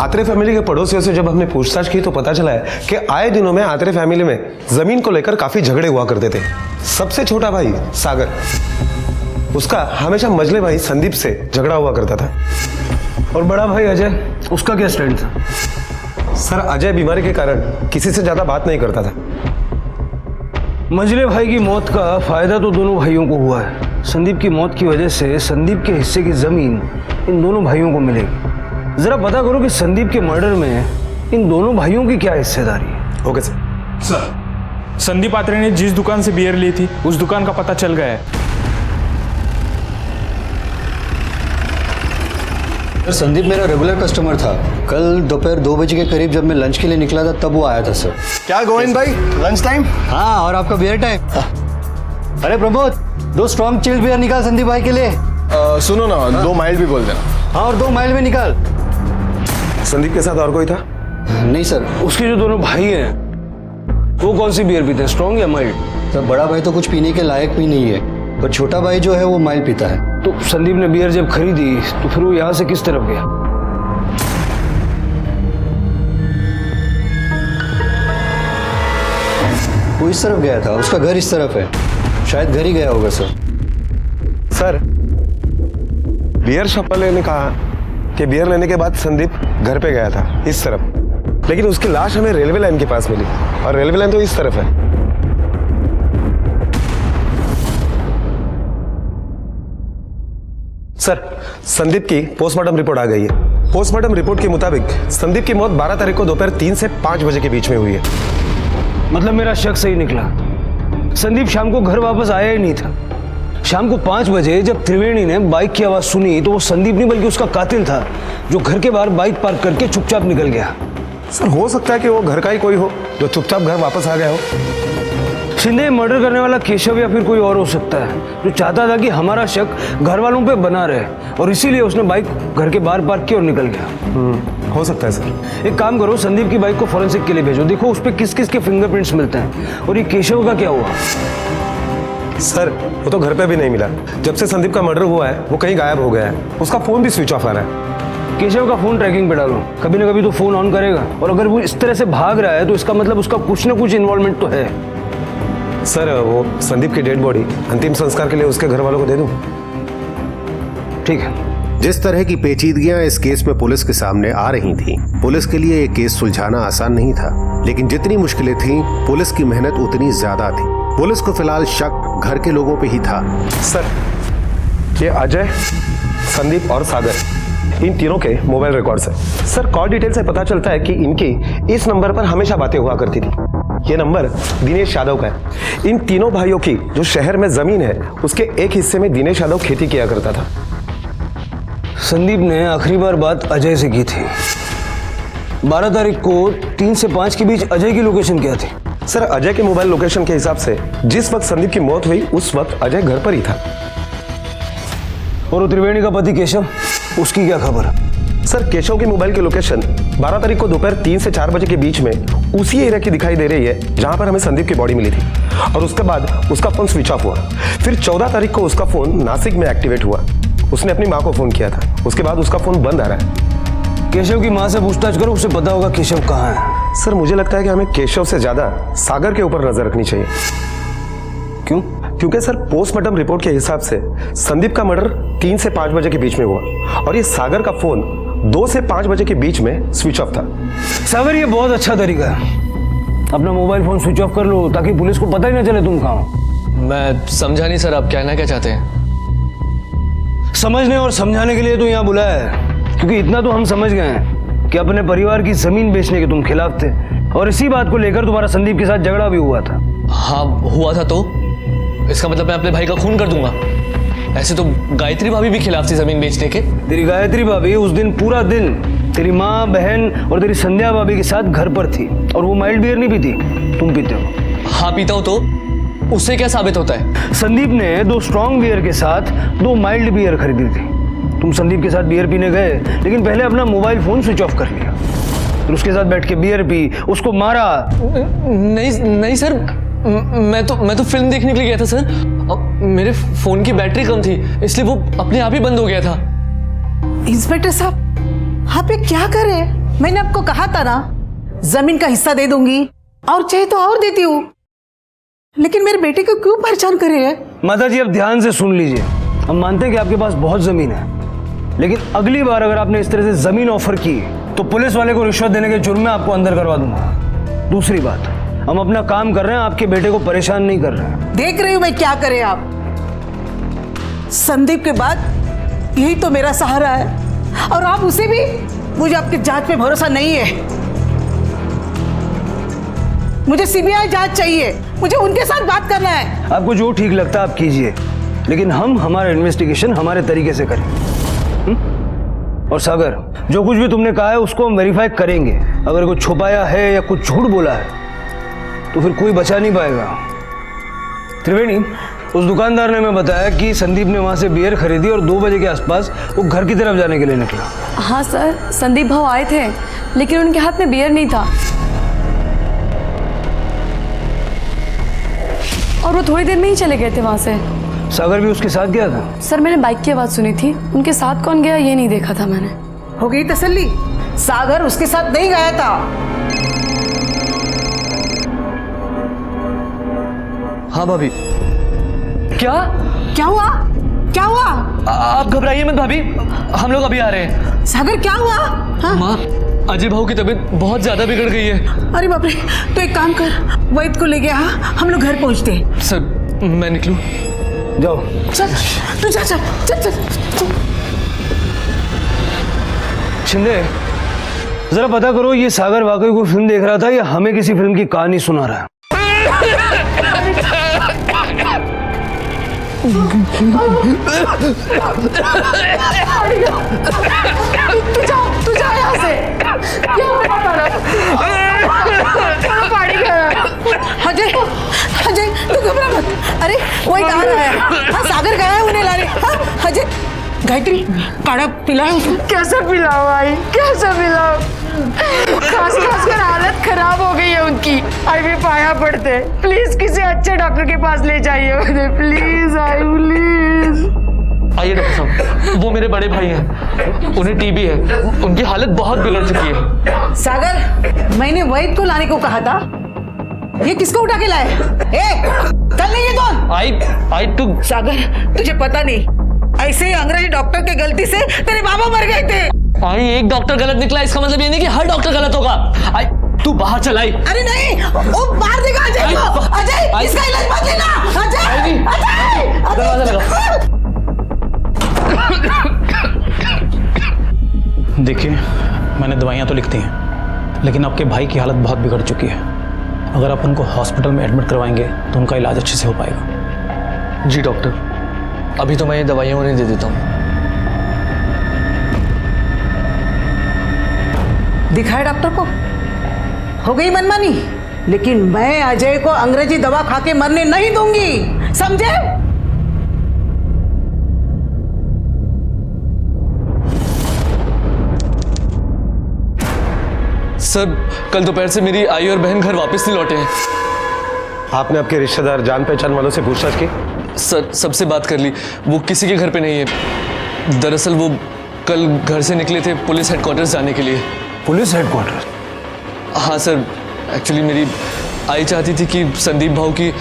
आत्रे फैमिली के पड़ोसियों से जब हमने पूछताछ की तो पता चला है कि आए दिनों में आत्रे फैमिली में जमीन को लेकर काफी झगड़े हुआ करते थे। सबसे छोटा भाई सागर, उसका हमेशा मजले भाई संदीप से झगड़ा हुआ करता था। और बड़ा भाई अजय, उसका क्या स्टैंड था? सर अजय बीमारी के कारण किसी से ज्यादा बात नहीं करता था। मजले भाई की मौत का फायदा तो दोनों भाइयों को हुआ है। संदीप की मौत की वजह से संदीप के हिस्से की जमीन इन दोनों भाइयों को मिलेगी। जरा पता करो कि संदीप के मर्डर में इन दोनों भाइयों की क्या हिस्सेदारी है। Okay sir. Sir Sandeep Atre ने जिस दुकान से बियर ली थी उस दुकान का पता चल गया है। सर संदीप मेरा रेगुलर कस्टमर था। कल दोपहर 2 बजे के करीब जब मैं लंच के लिए निकला था तब वो आया था सर। क्या गोविंद भाई, लंच टाइम? हाँ, और आपका बियर टाइम। अरे प्रमोद, 2 स्ट्रॉन्ग चिल्ड बियर निकाल संदीप भाई के लिए। सुनो ना, 2 माइल्ड भी बोल देना। हाँ, और 2 माइल्ड में निकाल। संदीप के साथ और कोई था? नहीं सर। उसके जो दोनों भाई हैं वो कौन सी बियर पीते हैं, स्ट्रॉन्ग या माइल्ड? सर बड़ा भाई तो कुछ पीने के लायक भी नहीं है, पर छोटा भाई जो है वो माइल्ड पीता है। तो संदीप ने बियर जब खरीदी तो फिर वो यहाँ से किस तरफ गया? वो इस तरफ गया था, उसका घर इस तरफ है, शायद घर ही गया होगा सर। सर बियर शॉप वाले ने कहा कि बियर लेने के बाद संदीप घर पे गया था इस तरफ, लेकिन उसकी लाश हमें रेलवे लाइन के पास मिली और रेलवे लाइन तो इस तरफ है। सर संदीप की पोस्टमार्टम रिपोर्ट आ गई है। पोस्टमार्टम रिपोर्ट के मुताबिक संदीप की मौत 12 तारीख को दोपहर 3 से 5 बजे के बीच में हुई है। मतलब मेरा शक सही निकला, संदीप शाम को घर वापस आया ही नहीं था। शाम को 5 बजे जब त्रिवेणी ने बाइक की आवाज सुनी तो वो संदीप नहीं बल्कि उसका कातिल था जो घर के बाहर बाइक पार्क करके चुपचाप निकल गया। सर हो सकता है कि वो घर का ही कोई हो जो चुपचाप घर वापस आ गया हो। शिंदे मर्डर करने वाला केशव या फिर कोई और हो सकता है जो चाहता था कि हमारा शक घर वालों पे बना रहे और इसीलिए उसने बाइक घर के बाहर पार्क की और निकल गया। हो सकता है सर। एक काम करो, संदीप की बाइक को फॉरेंसिक के लिए भेजो, देखो उस पर किस किस के फिंगरप्रिंट्स मिलते हैं। और ये केशव का क्या हुआ? सर वो तो घर पे भी नहीं मिला। जब से संदीप का मर्डर हुआ है वो कहीं गायब हो गया है, उसका फोन भी स्विच ऑफ आ रहा है। केशव का फोन ट्रैकिंग पे डालो, कभी ना कभी तो फोन ऑन करेगा। और अगर वो इस तरह से भाग रहा है तो इसका मतलब उसका कुछ ना कुछ इन्वॉल्वमेंट तो है। सर वो संदीप की डेड बॉडी अंतिम संस्कार के लिए उसके घर वालों को दे दूं? ठीक है। जिस तरह की पेचीदगियां इस केस में पुलिस के सामने आ रही थीं, पुलिस के लिए ये केस सुलझाना आसान नहीं था, लेकिन जितनी मुश्किलें थीं, पुलिस की मेहनत उतनी ज्यादा थी। पुलिस को फिलहाल शक घर के लोगों पे ही था। सर ये अजय, संदीप और सागर, इन तीनों के मोबाइल रिकॉर्ड्स हैं। सर कॉल डिटेल से पता चलता है कि इनकी इस नंबर पर हमेशा बातें हुआ करती थी। ये नंबर दिनेश यादव का है। इन तीनों भाइयों की जो शहर में जमीन है उसके एक हिस्से में दिनेश यादव खेती किया करता था। संदीप ने आखिरी बार बात अजय से की थी। 12 तारीख को 3 से 5 के बीच अजय की लोकेशन क्या थी? सर अजय के मोबाइल लोकेशन के हिसाब से जिस वक्त संदीप की मौत हुई उस वक्त अजय घर पर ही था। और वो त्रिवेणी का पति केशव, उसकी क्या खबर? सर केशव की मोबाइल की लोकेशन 12 तारीख को दोपहर 3 से 4 बजे के बीच में उसी एरिया की दिखाई दे रही है जहां पर हमें संदीप की बॉडी मिली थी, और उसके बाद उसका फोन स्विच ऑफ हुआ। फिर 14 तारीख को उसका फोन नासिक में एक्टिवेट हुआ। उसने अपनी माँ को फोन किया था, उसके बाद उसका फोन बंद आ रहा है। केशव की माँ से पूछताछ करो, उसे पता होगा केशव कहाँ है। सर मुझे लगता है कि हमें केशव से ज्यादा सागर के ऊपर नजर रखनी चाहिए। क्यों? क्योंकि सर पोस्टमार्टम रिपोर्ट के हिसाब से संदीप का मर्डर 3 से 5 बजे के बीच में हुआ, और ये सागर का फोन 2 से 5 बजे के बीच में स्विच ऑफ था। सागर ये बहुत अच्छा तरीका है, अपना मोबाइल फोन स्विच ऑफ कर लो ताकि पुलिस को पता ही ना चले तुम कहाँ हो। मैं समझा नहीं सर, आप कहना क्या चाहते हैं? समझने और समझाने के लिए तो यहाँ बुलाया है, क्योंकि इतना तो हम समझ गए हैं कि अपने परिवार की जमीन बेचने के तुम खिलाफ थे, और इसी बात को लेकर तुम्हारा संदीप के साथ झगड़ा भी हुआ था। हाँ हुआ था, तो इसका मतलब मैं अपने भाई का खून कर दूंगा? ऐसे तो गायत्री भाभी भी खिलाफ थी जमीन बेचने के। तेरी गायत्री भाभी उस दिन पूरा दिन तेरी माँ, बहन और तेरी संध्या भाभी के साथ घर पर थी, और वो माइल्ड बियर नहीं पीती, तुम पीते हो। हाँ पीता हूँ, तो उससे क्या साबित होता है? संदीप ने 2 स्ट्रॉन्ग बियर के साथ 2 माइल्ड बियर खरीदी थी। तुम संदीप के साथ बियर पीने गए, लेकिन पहले अपना मोबाइल फोन स्विच ऑफ कर लिया, फिर उसके साथ बैठ के बियर पी, उसको मारा। नहीं सर, मैं तो फिल्म देखने के लिए गया था सर। मेरे फोन की बैटरी कम थी, इसलिए वो अपने आप ही बंद हो गया था। इंस्पेक्टर साहब, आप ये क्या कर रहे हैं? मैंने आपको कहा था ना, जमीन का हिस्सा दे दूंगी, और चाहे तो और देती हूँ, लेकिन मेरे बेटे को क्यों परेशान कर रहे हैं? माता जी अब ध्यान से सुन लीजिए, हम मानते हैं कि आपके पास बहुत जमीन है, लेकिन अगली बार अगर आपने इस तरह से जमीन ऑफर की तो पुलिस वाले को रिश्वत देने के जुर्म में आपको अंदर करवा दूंगा। दूसरी बात, हम अपना काम कर रहे हैं, आपके बेटे को परेशान नहीं कर रहे हैं। देख रही हूं मैं क्या करे आप। संदीप के बाद यही तो मेरा सहारा है, और आप उसे भी। मुझे आपकी जांच पे भरोसा नहीं है, मुझे सीबीआई जांच चाहिए, मुझे उनके साथ बात करना है। आपको जो ठीक लगता है आप कीजिए, लेकिन हम हमारा इन्वेस्टिगेशन हमारे तरीके से करें। और सागर, जो कुछ भी तुमने कहा है उसको हम वेरीफाई करेंगे। अगर कुछ छुपाया है या कुछ झूठ बोला है तो फिर कोई बचा नहीं पाएगा। त्रिवेणी, उस दुकानदार ने हमें बताया कि संदीप ने वहां से बियर खरीदी और 2 बजे के आसपास वो घर की तरफ जाने के लिए निकला। हाँ सर, संदीप भाव आए थे, लेकिन उनके हाथ में बियर नहीं था, और वो थोड़ी देर में ही चले गए थे वहां से। सागर भी उसके साथ गया था? सर मैंने बाइक की आवाज सुनी थी, उनके साथ कौन गया ये नहीं देखा था मैंने। हो गई तसल्ली? सागर उसके साथ नहीं गया था। हाँ भाभी। क्या क्या हुआ? क्या हुआ? आप घबराइए मत भाभी, हम लोग अभी आ रहे हैं। सागर क्या हुआ? हाँ? माँ, अजय भाऊ की तबीयत बहुत ज्यादा बिगड़ गई है। अरे बाप रे, तो एक काम कर, वैद को ले गया, हम लोग घर पहुंचते हैं। सर मैं निकलूं? जाओ। चल तू जा, चल चल चल। शिंदे, जरा पता करो ये सागर वाकई कोई फिल्म देख रहा था या हमें किसी फिल्म की कहानी सुना रहा है। तू जा यहाँ से। अजय, अजय तू घबरा मत। अरे वही कहाँ रहा है? हाँ सागर गया है उन्हें लाने। हाँ अजय, गायत्री काढ़ा पिलाओ उसको। कैसे पिलाओ भाई, कैसे पिलाओ? खास कर हालत खराब हो गई है उनकी। आई भी पाया पड़ते, प्लीज किसी अच्छे डॉक्टर के पास ले जाइए मुझे, प्लीज आई प्लीज। आइए डॉक्टर साहब, वो मेरे बड़े भाई हैं, उन्हें टीबी है, उनकी हालत बहुत बिगड़ चुकी है। सागर, मैंने वैद को लाने को कहा था, ये किसको उठा के लाए? चल नहीं ये कौन? आई टू। सागर, तुझे पता नहीं, ऐसे ही अंग्रेजी डॉक्टर के गलती से तेरे बाबा मर गए थे। आई एक डॉक्टर गलत निकला, इसका मतलब ये नहीं कि हर डॉक्टर गलत होगा। आई तू बाहर चल। आई। अरे नहीं, वो मार देगा अजय को। अजय, इसका इलाज मत लेना। अजय, अजय, दरवाजा लगा। देखिए, मैंने दवाइयाँ तो लिख दी हैं, लेकिन आपके भाई की हालत बहुत बिगड़ चुकी है। अगर आप उनको हॉस्पिटल में एडमिट करवाएंगे तो उनका इलाज अच्छे से हो पाएगा। जी डॉक्टर, अभी तो मैं ये दवाइयाँ उन्हें दे देता हूँ। दिखाए डॉक्टर को, हो गई मनमानी। लेकिन मैं अजय को अंग्रेजी दवा खा के मरने नहीं दूंगी, समझे? सर कल दोपहर से मेरी आई और बहन घर वापस नहीं लौटे हैं। आपने आपके रिश्तेदार जान पहचान वालों से पूछताछ की? सर सबसे बात कर ली, वो किसी के घर पे नहीं है। दरअसल वो कल घर से निकले थे पुलिस हेडक्वार्टर्स जाने के लिए। Police headquarter? हाँ सर, एक्चुअली मेरी आई चाहती थी कि संदीप भाऊ की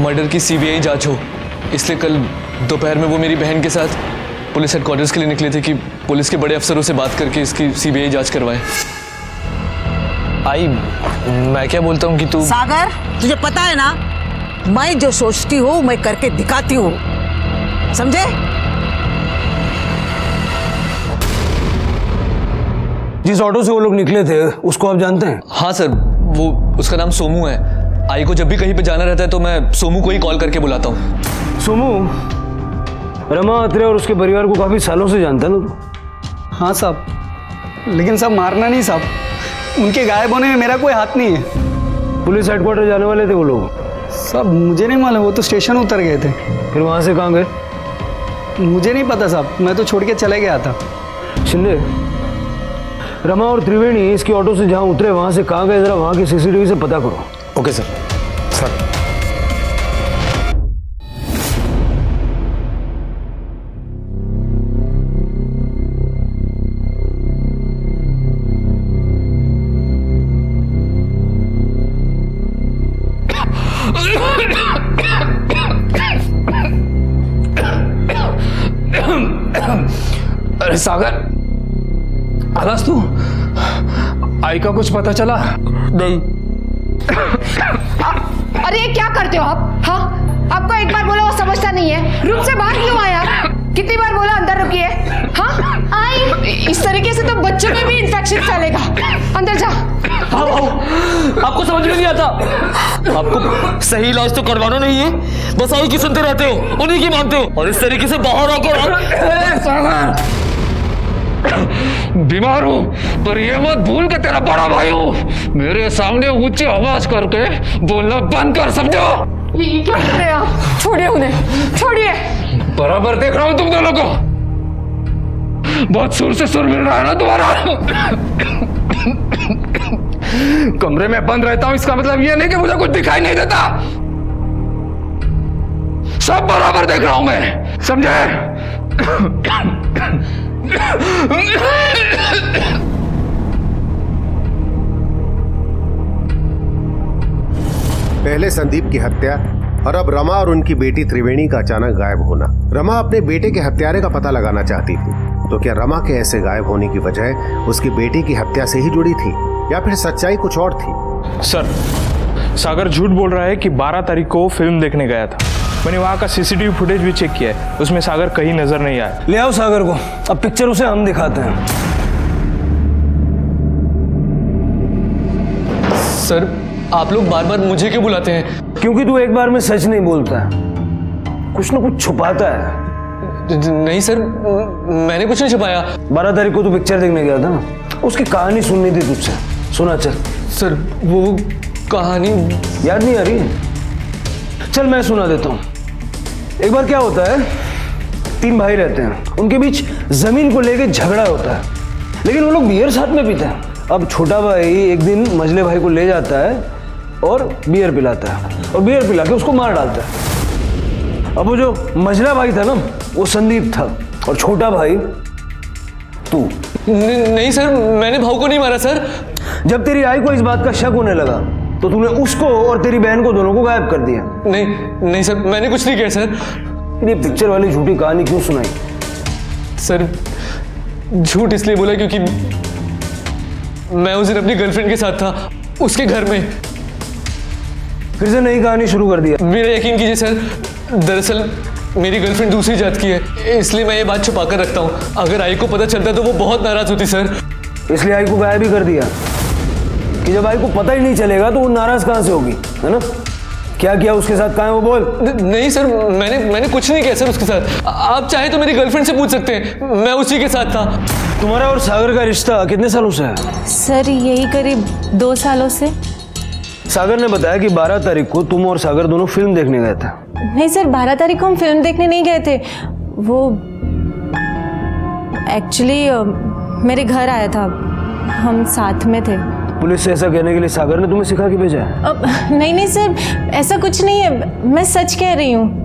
मर्डर की सीबीआई जांच हो, इसलिए कल दोपहर में वो मेरी बहन के साथ पुलिस हेडक्वार्टर्स के लिए निकले थे कि पुलिस के बड़े अफसरों से बात करके इसकी सीबीआई जांच करवाएं। आई, मैं क्या बोलता हूँ कि तू सागर, तुझे पता है ना, मैं जो सोचती हूँ मैं करके दिखाती हूँ, समझे? जिस ऑटो से वो लोग निकले थे उसको आप जानते हैं? हाँ सर, वो उसका नाम सोमू है। आई को जब भी कहीं पे जाना रहता है तो मैं सोमू को ही कॉल करके बुलाता हूँ। सोमू रमा अत्रे और उसके परिवार को काफी सालों से जानता है ना? हाँ साहब, लेकिन साहब मारना नहीं साहब, उनके गायब होने में मेरा कोई हाथ नहीं है। पुलिस हेडक्वार्टर जाने वाले थे वो लोग? साहब मुझे नहीं मालूम, वो तो स्टेशन उतर गए थे। फिर वहाँ से कहाँ गए? मुझे नहीं पता साहब, मैं तो छोड़ के चले गया था। शिंदे, रमा और त्रिवेणी इसकी ऑटो से जहाँ उतरे वहाँ से कहाँ गए, जरा वहाँ की सीसीटीवी से पता करो। Okay sir. सर अरे सागर, आकाश तू आई का कुछ पता चला? नहीं। अरे ये क्या करते हो आप? हाँ, आपको एक बार बोला वो समझता नहीं है। रूम से बाहर क्यों आया? कितनी बार बोला अंदर रुकिए। हाँ आई, इस तरीके से तो बच्चों में भी इन्फेक्शन फैलेगा। अंदर जा। आओ, आपको समझ में नहीं आता? आपको सही इलाज तो करवाना नहीं है, बस आई की सुनते रहते हो, उन्हीं की मानते हो, और इस तरीके से बाहर आकर बीमार हूँ पर ये मत भूल के तेरा बड़ा भाई हूँ। मेरे सामने ऊंची आवाज करके बोलना बंद कर, समझो? ये क्या कर रहे हैं आप? छोड़िए उन्हें, छोड़िए। बराबर देख रहा हूँ तुम दोनों को, बहुत सुर से सुर मिल रहा है ना तुम्हारा। कमरे में बंद रहता हूँ इसका मतलब ये नहीं कि मुझे कुछ दिखाई नहीं देता। सब बराबर देख रहा हूं मैं, समझे? पहले संदीप की हत्या और अब रमा और उनकी बेटी त्रिवेणी का अचानक गायब होना। रमा अपने बेटे के हत्यारे का पता लगाना चाहती थी, तो क्या रमा के ऐसे गायब होने की वजह उसकी बेटी की हत्या से ही जुड़ी थी या फिर सच्चाई कुछ और थी? सर, सागर झूठ बोल रहा है कि 12 तारीख को फिल्म देखने गया था। मैंने वहाँ का सीसीटीवी फुटेज भी चेक किया है, उसमें सागर कहीं नजर नहीं आया। ले आओ सागर को, अब पिक्चर उसे हम दिखाते हैं। सर, आप लोग बार बार मुझे क्यों बुलाते हैं? क्योंकि तू एक बार में सच नहीं बोलता है, कुछ ना कुछ छुपाता है। नहीं सर, मैंने कुछ नहीं छुपाया। 12 तारीख को तू पिक्चर देखने गया था ना, उसकी कहानी सुननी थी तुझसे, सुना। चल सर, वो कहानी याद नहीं आ रही? चल मैं सुना देता हूँ। एक बार क्या होता है, 3 भाई रहते हैं, उनके बीच जमीन को लेके झगड़ा होता है, लेकिन वो लोग बियर साथ में पीते हैं। अब छोटा भाई एक दिन मझले भाई को ले जाता है और बियर पिलाता है, और बियर पिला के उसको मार डालता है। अब वो जो मझला भाई था ना, वो संदीप था, और छोटा भाई तू। नहीं सर, मैंने भाऊ को नहीं मारा सर। जब तेरी आई को इस बात का शक होने लगा तो तूने उसको और तेरी बहन को दोनों को गायब कर दिया। नहीं सर, मैंने कुछ नहीं किया सर। ये पिक्चर वाली झूठी कहानी क्यों सुनाई? सर, झूठ इसलिए बोला क्योंकि मैं उस दिन अपनी गर्लफ्रेंड के साथ था, उसके घर में। फिर से नई कहानी शुरू कर दिया? मेरा यकीन कीजिए सर, दरअसल मेरी गर्लफ्रेंड दूसरी जात की है, इसलिए मैं ये बात छुपा कर रखता हूँ। अगर आई को पता चलता तो वो बहुत नाराज होती सर। इसलिए आई को गायब भी कर दिया कि जब आई को पता ही नहीं चलेगा तो वो नाराज कहाँ से होगी, है ना? क्या किया उसके साथ, कहाँ है वो, बोल। नहीं सर, मैंने कुछ नहीं किया सर उसके साथ। आप चाहे तो मेरी गर्लफ्रेंड से पूछ सकते हैं, मैं उसी के साथ था। तुम्हारा और सागर का रिश्ता कितने सालों से है? सर यही करीब 2 सालों से। सागर ने बताया कि 12 तारीख को तुम और सागर दोनों फिल्म देखने गए थे। नहीं सर, 12 तारीख को हम फिल्म देखने नहीं गए थे। वो एक्चुअली मेरे घर आया था, हम साथ में थे। पुलिस से ऐसा कहने के लिए सागर ने तुम्हें सिखा के भेजा है? नहीं सर, ऐसा कुछ नहीं है, मैं सच कह रही हूँ।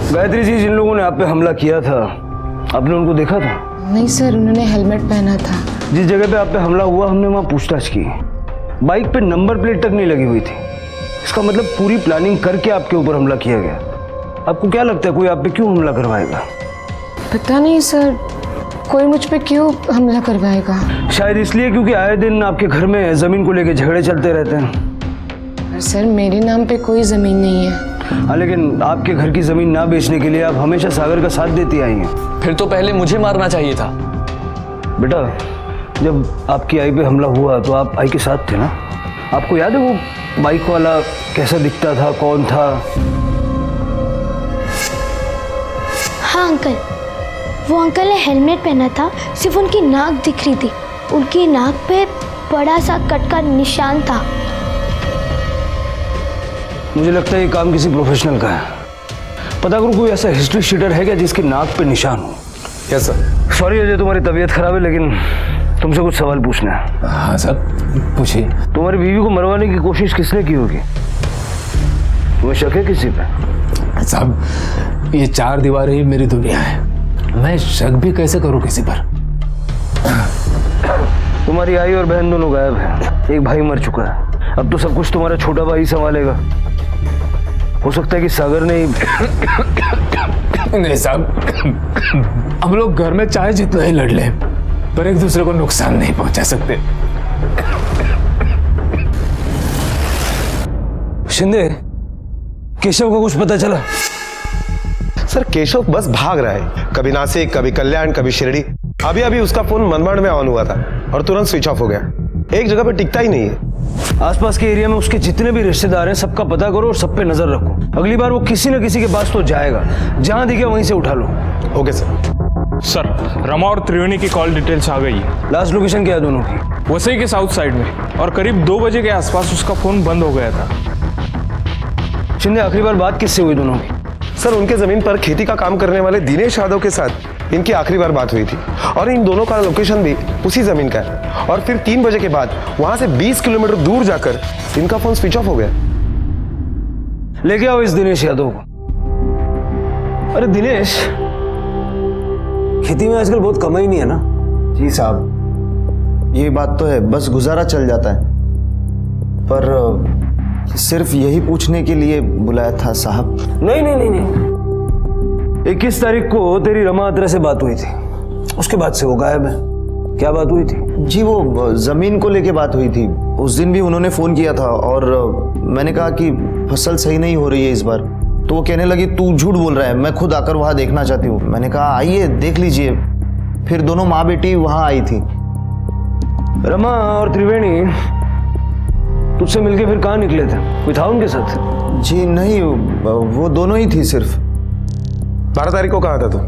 गायत्री जी, जिन लोगों ने आप पे हमला किया था, आपने उनको देखा था? नहीं सर, उन्होंने हेलमेट पहना था। जिस जगह पे आप पे हमला हुआ, हमने वहां पूछताछ की। बाइक पे नंबर प्लेट तक नहीं लगी हुई थी। इसका मतलब पूरी प्लानिंग करके आपके ऊपर हमला किया गया। आपको क्या लगता है कोई आप पे क्यों हमला करवाएगा? पता नहीं सर, कोई मुझ पे क्यों हमला करवाएगा। शायद इसलिए क्योंकि आए दिन आपके घर में जमीन को लेके झगड़े चलते रहते हैं। सर मेरे नाम पे कोई जमीन नहीं है। हाँ, लेकिन आपके घर की जमीन ना बेचने के लिए आप हमेशा सागर का साथ देती आई हैं। फिर तो पहले मुझे मारना चाहिए था। बेटा, जब आपकी आई पे हमला हुआ तो आप आई के साथ थे ना? आपको याद है वो बाइक वाला कैसा दिखता था, कौन था? हाँ अंकल, वो अंकल ने हेलमेट पहना था, सिर्फ उनकी नाक दिख रही थी। उनकी नाक पे बड़ा सा कट का निशान था। मुझे लगता है ये काम किसी प्रोफेशनल का है। पता करो कोई ऐसा हिस्ट्री शीटर है क्या जिसकी नाक पे निशान हो। Yes sir. सॉरी अजय, तुम्हारी तबीयत खराब है, लेकिन तुमसे कुछ सवाल पूछना है। हाँ सर, पूछिए। तुम्हारी बीवी को मरवाने की कोशिश किसने की होगी? तुम्हें शक है किसी पे? साहब, ये 4 दीवारें ही मेरी दुनिया है, मैं शक भी कैसे करूं किसी पर। तुम्हारी आई और बहन दोनों गायब हैं। एक भाई मर चुका है, अब तो सब कुछ तुम्हारा छोटा भाई संभालेगा। हो सकता है कि सागर ने नहीं साहब, हम लोग घर में चाहे जितना ही लड़ लें, पर एक दूसरे को नुकसान नहीं पहुंचा सकते। शिंदे, केशव को कुछ पता चला? सर केशव बस भाग रहा है, कभी नासिक, कभी कल्याण, कभी शिरडी। अभी अभी उसका फोन मनमाड़ में ऑन हुआ था और तुरंत स्विच ऑफ हो गया। एक जगह पे टिकता ही नहीं है। आसपास के एरिया में उसके जितने भी रिश्तेदार हैं सबका पता करो और सब पे नजर रखो। अगली बार वो किसी न किसी के पास तो जाएगा, जहां दिखे वहीं से उठा लो। Okay sir. सर, रमा और त्रिवेणी की कॉल डिटेल्स आ गई है। लास्ट लोकेशन क्या है दोनों की? वसई के साउथ साइड में, और करीब 2 बजे के आसपास उसका फोन बंद हो गया था। शिंदे, आखिरी बार बात किससे हुई दोनों की? सर, उनके जमीन पर खेती का काम करने वाले दिनेश यादव के साथ इनकी आखिरी बार बात हुई थी, और इन दोनों का लोकेशन भी उसी जमीन का है। और फिर 3 बजे के बाद वहां से 20 किलोमीटर दूर जाकर इनका फोन स्विच ऑफ हो गया। लेके आओ इस दिनेश यादव को। अरे दिनेश, खेती में आजकल बहुत कमाई नहीं है ना? जी साहब, ये बात तो है, बस गुजारा चल जाता है। पर सिर्फ यही पूछने के लिए बुलाया था साहब। नहीं। 21 तारीख को तेरी रमा अत्रे से बात हुई थी, उसके बाद से वो गायब है। क्या बात हुई थी? जी वो जमीन को लेके बात हुई थी। उस दिन भी उन्होंने फोन किया था और मैंने कहा कि फसल सही नहीं हो रही है इस बार। तो वो कहने लगी तू झूठ बोल रहा है, मैं खुद आकर वहां देखना चाहती हूँ। मैंने कहा आइए देख लीजिए। फिर दोनों माँ बेटी वहां आई थी। रमा और त्रिवेणी तुझसे मिलके फिर कहाँ निकले थे? कोई था उनके साथ? जी नहीं, वो दोनों ही थी सिर्फ। 12 तारीख को कहाँ था तू?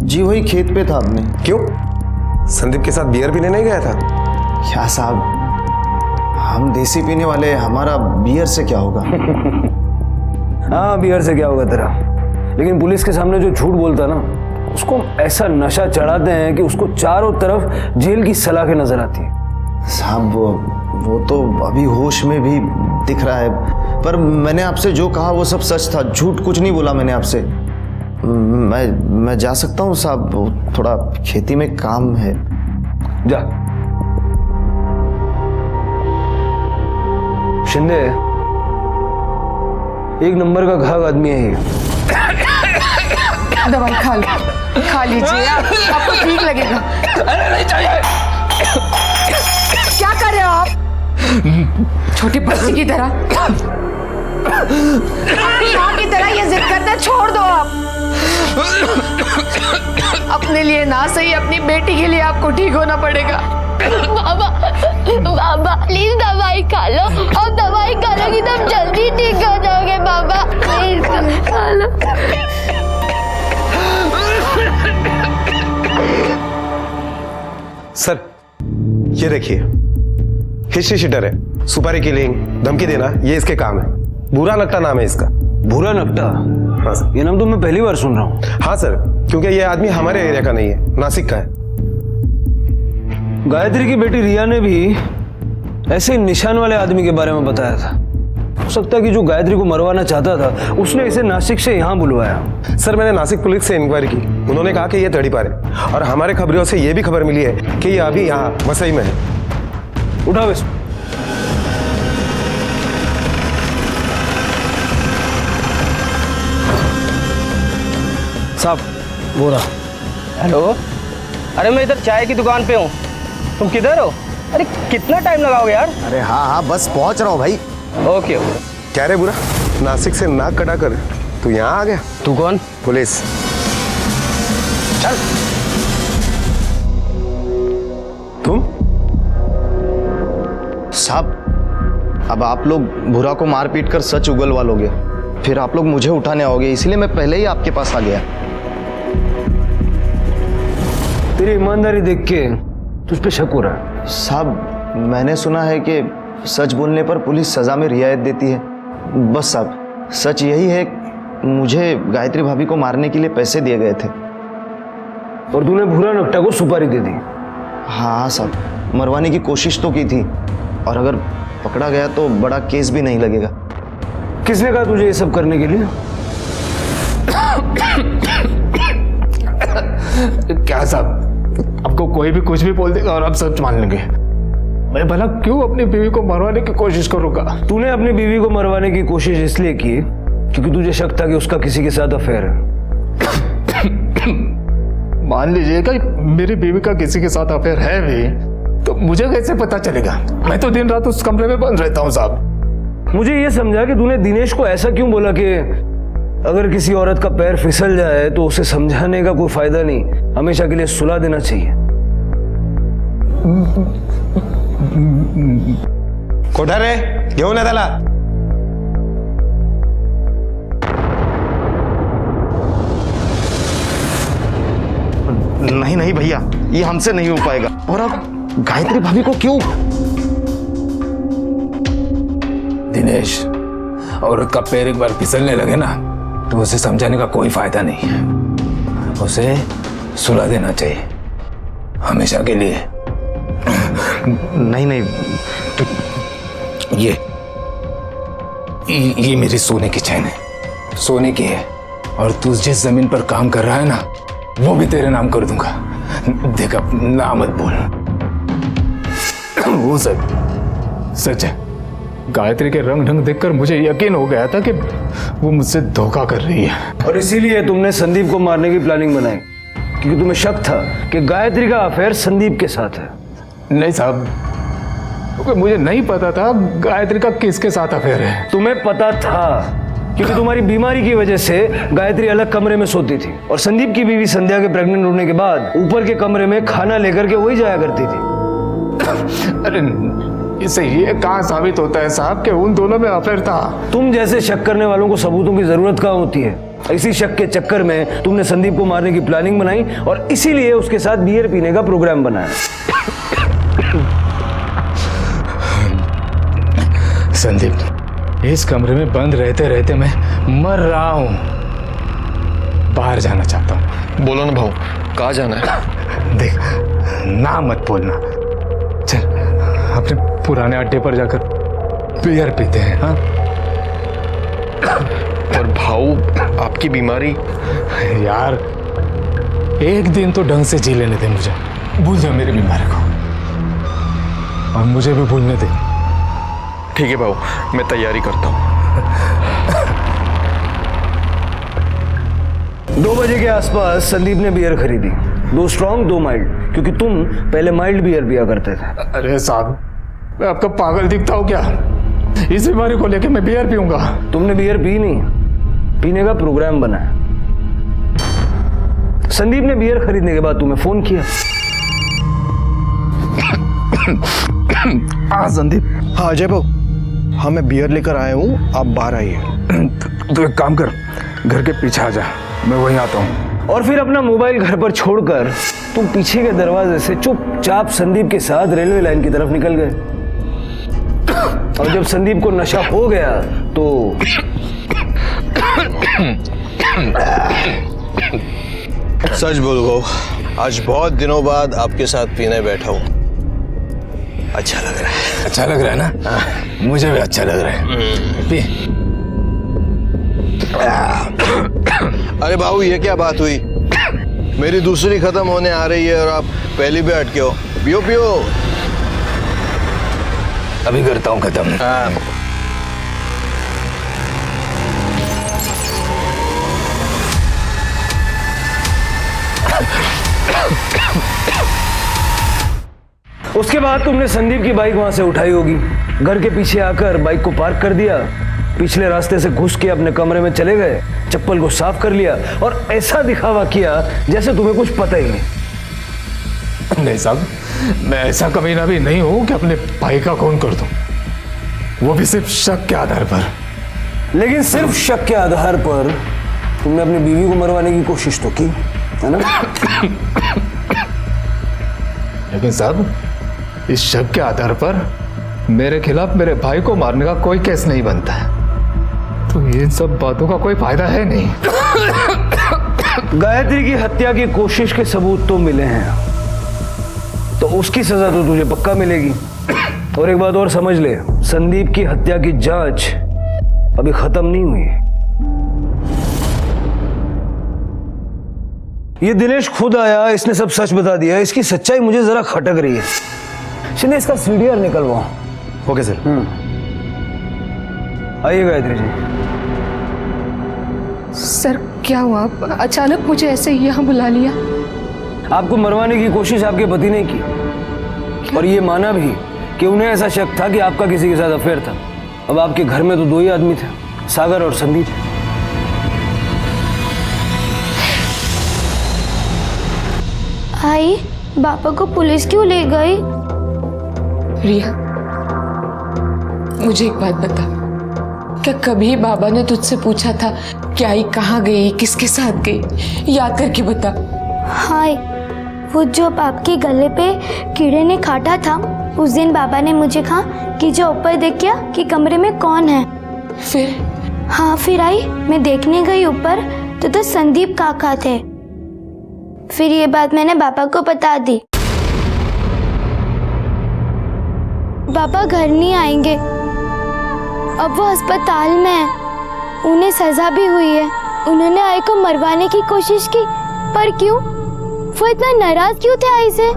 जी वही खेत पे था अपने। क्यों? संदीप के साथ बियर पीने नहीं गया था? क्या साहब, हम देसी पीने वाले, हमारा बियर से क्या होगा? हाँ, बियर से क्या होगा तेरा, लेकिन पुलिस के सामने जो झूठ बोलता ना, उसको ऐसा नशा चढ़ाते हैं कि उसको चारों तरफ जेल की सलाखें नजर आती है। साहब वो तो अभी होश में भी दिख रहा है, पर मैंने आपसे जो कहा वो सब सच था, झूठ कुछ नहीं बोला मैंने आपसे। मैं जा सकता हूँ साहब, थोड़ा खेती में काम है। जा। शिंदे, 1 नंबर का घाघ आदमी है ये। दवाई खा लीजिए, आपको ठीक लगेगा। अरे नहीं चाहिए। क्या कर रहे हो आप? छोटे बच्चे की तरह माँ की तरह ये जिद करते हैं, छोड़ दो आप। अपने लिए ना सही, अपनी बेटी के लिए आपको ठीक होना पड़ेगा। बाबा बाबा प्लीज दवाई खा लो, और दवाई खा लोगी तो जल्दी ठीक हो जाओगे बाबा, प्लीज खा लो। सर ये देखिए, हिस्ट्री शीटर है, सुपारी किलिंग, धमकी देना, ये इसके काम है। बुरा नकटा नाम है इसका। बुरा नकटा? हाँ सर। ये नाम तो मैं पहली बार सुन रहा हूँ। हाँ सर, क्योंकि ये आदमी हमारे एरिया का नहीं है, नासिक का है। गायत्री की बेटी रिया ने भी ऐसे निशान वाले आदमी के बारे में बताया था। हो सकता है कि जो गायत्री को मरवाना चाहता था उसने इसे नासिक से यहाँ बुलवाया। सर मैंने नासिक पुलिस से इंक्वायरी की, उन्होंने कहा कि ये तड़ीपार है, और हमारे खबरों से ये भी खबर मिली है कि ये अभी यहाँ वसई में है। उठाओ इसको। साहब वो रहा। हेलो, अरे मैं इधर चाय की दुकान पे हूँ, तुम किधर हो? अरे कितना टाइम लगाओगे यार? अरे हाँ बस पहुंच रहा हूँ भाई। ओके। क्या रे बुरा, नासिक से नाक कटा कर तू यहाँ आ गया? तू कौन? पुलिस। चल। तुम? साहब अब आप लोग बुरा को मार पीट कर सच उगलवा लोगे, फिर आप लोग मुझे उठाने आओगे, इसलिए मैं पहले ही आपके पास आ गया। तेरी ईमानदारी देख के तुझ पे शक हो रहा है। साहब मैंने सुना है कि सच बोलने पर पुलिस सजा में रियायत देती है। बस साहब सच यही है, मुझे गायत्री भाभी को मारने के लिए पैसे दिए गए थे। और तूने भूरा नकटा को सुपारी दे दी? हाँ साहब, मरवाने की कोशिश तो की थी, और अगर पकड़ा गया तो बड़ा केस भी नहीं लगेगा। किसने कहा तुझे ये सब करने के लिए? क्या साहब, आपको कोई भी कुछ भी बोल देगा और आप सच मान लेंगे। मैं भला क्यों अपनी बीवी को मरवाने की कोशिश करूंगा? तूने अपनी बीवी को मरवाने की कोशिश इसलिए की क्योंकि तुझे शक था कि उसका किसी के साथ अफेयर है। मान लीजिएगा मेरी बीवी का किसी के साथ अफेयर है भी, तो मुझे कैसे पता चलेगा? मैं तो दिन रात उस कमरे में बंद रहता हूँ साहब। मुझे ये समझा कि तूने दिनेश को ऐसा क्यों बोला कि अगर किसी औरत का पैर फिसल जाए तो उसे समझाने का कोई फायदा नहीं, हमेशा के लिए सुला देना चाहिए। कोठा रे घेऊन त्याला। नहीं नहीं भैया, ये हमसे नहीं हो पाएगा। और अब गायत्री भाभी को क्यों? दिनेश, औरत का पैर एक बार फिसलने लगे ना तो उसे समझाने का कोई फायदा नहीं है, उसे सुला देना चाहिए हमेशा के लिए। नहीं नहीं, ये मेरी सोने की चैन है, सोने की है, और तू जिस जमीन पर काम कर रहा है ना वो भी तेरे नाम कर दूंगा। देख अब ना मत बोल। वो सच है। गायत्री के रंग ढंग देखकर मुझे यकीन हो गया था कि वो मुझसे धोखा कर रही है, और इसीलिए तुमने संदीप को मारने की प्लानिंग बनाई, क्योंकि तुम्हें शक था कि गायत्री का अफेयर संदीप के साथ है। नहीं साहब, क्योंकि मुझे नहीं पता था गायत्री का किसके साथ अफेयर है। तुम्हें पता था क्योंकि तुम्हारी बीमारी की वजह से गायत्री अलग कमरे में सोती थी, और संदीप की बीवी संध्या के प्रेग्नेंट होने के बाद ऊपर के कमरे में खाना लेकर के वही जाया करती थी। अरे इससे ये कहाँ साबित होता है साहब कि उन दोनों में अफेयर था? तुम जैसे शक करने वालों को सबूतों की जरूरत कहाँ होती है? इसी शक के चक्कर में तुमने संदीप को मारने की प्लानिंग बनाई, और इसीलिए उसके साथ बियर पीने का प्रोग्राम बनाया। संदीप, इस कमरे में बंद रहते रहते मैं मर रहा हूं, बाहर जाना चाहता हूं। बोलो ना भाऊ, कहाँ जाना है? देख, ना मत बोलना, चल अपने पुराने अड्डे पर जाकर बियर पीते हैं। हाँ? और भाऊ आपकी बीमारी? यार एक दिन तो ढंग से जी लेने दे मुझे, भूल जाओ मेरी बीमारी को, और मुझे भी भूलने दे। ठीक है भाऊ, मैं तैयारी करता हूँ। 2 बजे के आसपास संदीप ने बियर खरीदी, 2 स्ट्रॉन्ग 2 माइल्ड, क्योंकि तुम पहले माइल्ड बियर पिया करते थे। अरे साहब, मैं आपका पागल दिखता हूँ क्या? इस बीमारी को लेके मैं बियर पीऊंगा? तुमने बियर पी नहीं, पीने का प्रोग्राम बना है। संदीप ने बियर खरीदने के बाद तुम्हें फोन किया। हाँ संदीप। हाँ अजय भाऊ, हाँ मैं बियर लेकर आया हूँ, आप बाहर आइए। तो एक काम कर, घर के पीछे आ जा, मैं वहीं आता हूँ। और फिर अपना मोबाइल घर पर छोड़कर तुम पीछे के दरवाजे से चुपचाप संदीप के साथ रेलवे लाइन की तरफ निकल गए। और जब संदीप को नशा हो गया तो सच बोलो, आज बहुत दिनों बाद आपके साथ पीने बैठा हूँ, अच्छा लग रहा है। अच्छा लग रहा है ना? मुझे भी अच्छा लग रहा है। पी। अरे बाबू, ये क्या बात हुई? मेरी दूसरी खत्म होने आ रही है और आप पहली पे अटके हो। पियो पियो। अभी करता हूँ खत्म। उसके बाद तुमने संदीप की बाइक वहां से उठाई होगी, घर के पीछे आकर बाइक को पार्क कर दिया, पिछले रास्ते से घुस के अपने कमरे में चले गए, चप्पल को साफ कर लिया और ऐसा दिखावा किया जैसे तुम्हें कुछ पता ही नहीं। नहीं साहब, मैं ऐसा कमीना भी नहीं हूं कि अपने भाई का खून कर दूं, वो भी सिर्फ शक के आधार पर। लेकिन सिर्फ शक के आधार पर तुमने अपनी बीवी को मरवाने की कोशिश तो की, है ना? लेकिन साहब, इस शक के आधार पर मेरे खिलाफ मेरे भाई को मारने का कोई केस नहीं बनता है, तो इन सब बातों का कोई फायदा है नहीं। गायत्री की हत्या की कोशिश के सबूत तो मिले हैं, तो उसकी सजा तो तुझे पक्का मिलेगी। और एक बात और समझ ले, संदीप की हत्या की जांच अभी खत्म नहीं हुई। ये दिनेश खुद आया, इसने सब सच बता दिया, इसकी सच्चाई मुझे जरा खटक रही है। शिंदे, इसका सीडीआर निकलवाओ। Okay sir. आइए गायत्री जी। सर क्या हुआ, अचानक मुझे ऐसे यहाँ बुला लिया? आपको मरवाने की कोशिश आपके पति ने की, और ये माना भी कि उन्हें ऐसा शक था कि आपका किसी के साथ अफेयर था। अब आपके घर में तो 2 ही आदमी थे, सागर और संदीप। आई, पापा को पुलिस क्यों ले गई? रिया, मुझे एक बात बता, क्या कभी बाबा ने तुझसे पूछा था कि आई कहाँ गई, किसके साथ गई? याद करके बता। हाय, वो जो आपके गले पे कीड़े ने काटा था, उस दिन बाबा ने मुझे कहा कि जो ऊपर देखिए कि कमरे में कौन है। फिर? हाँ, फिर आई, मैं देखने गई ऊपर तो संदीप काका थे। फिर ये बात मैंने पापा को बता दी। पापा घर नहीं आएंगे, अब वो अस्पताल में है, उन्हें सजा भी हुई है। उन्होंने आई को मरवाने की कोशिश की, पर क्यों? वो इतना नाराज क्यों थे आई से?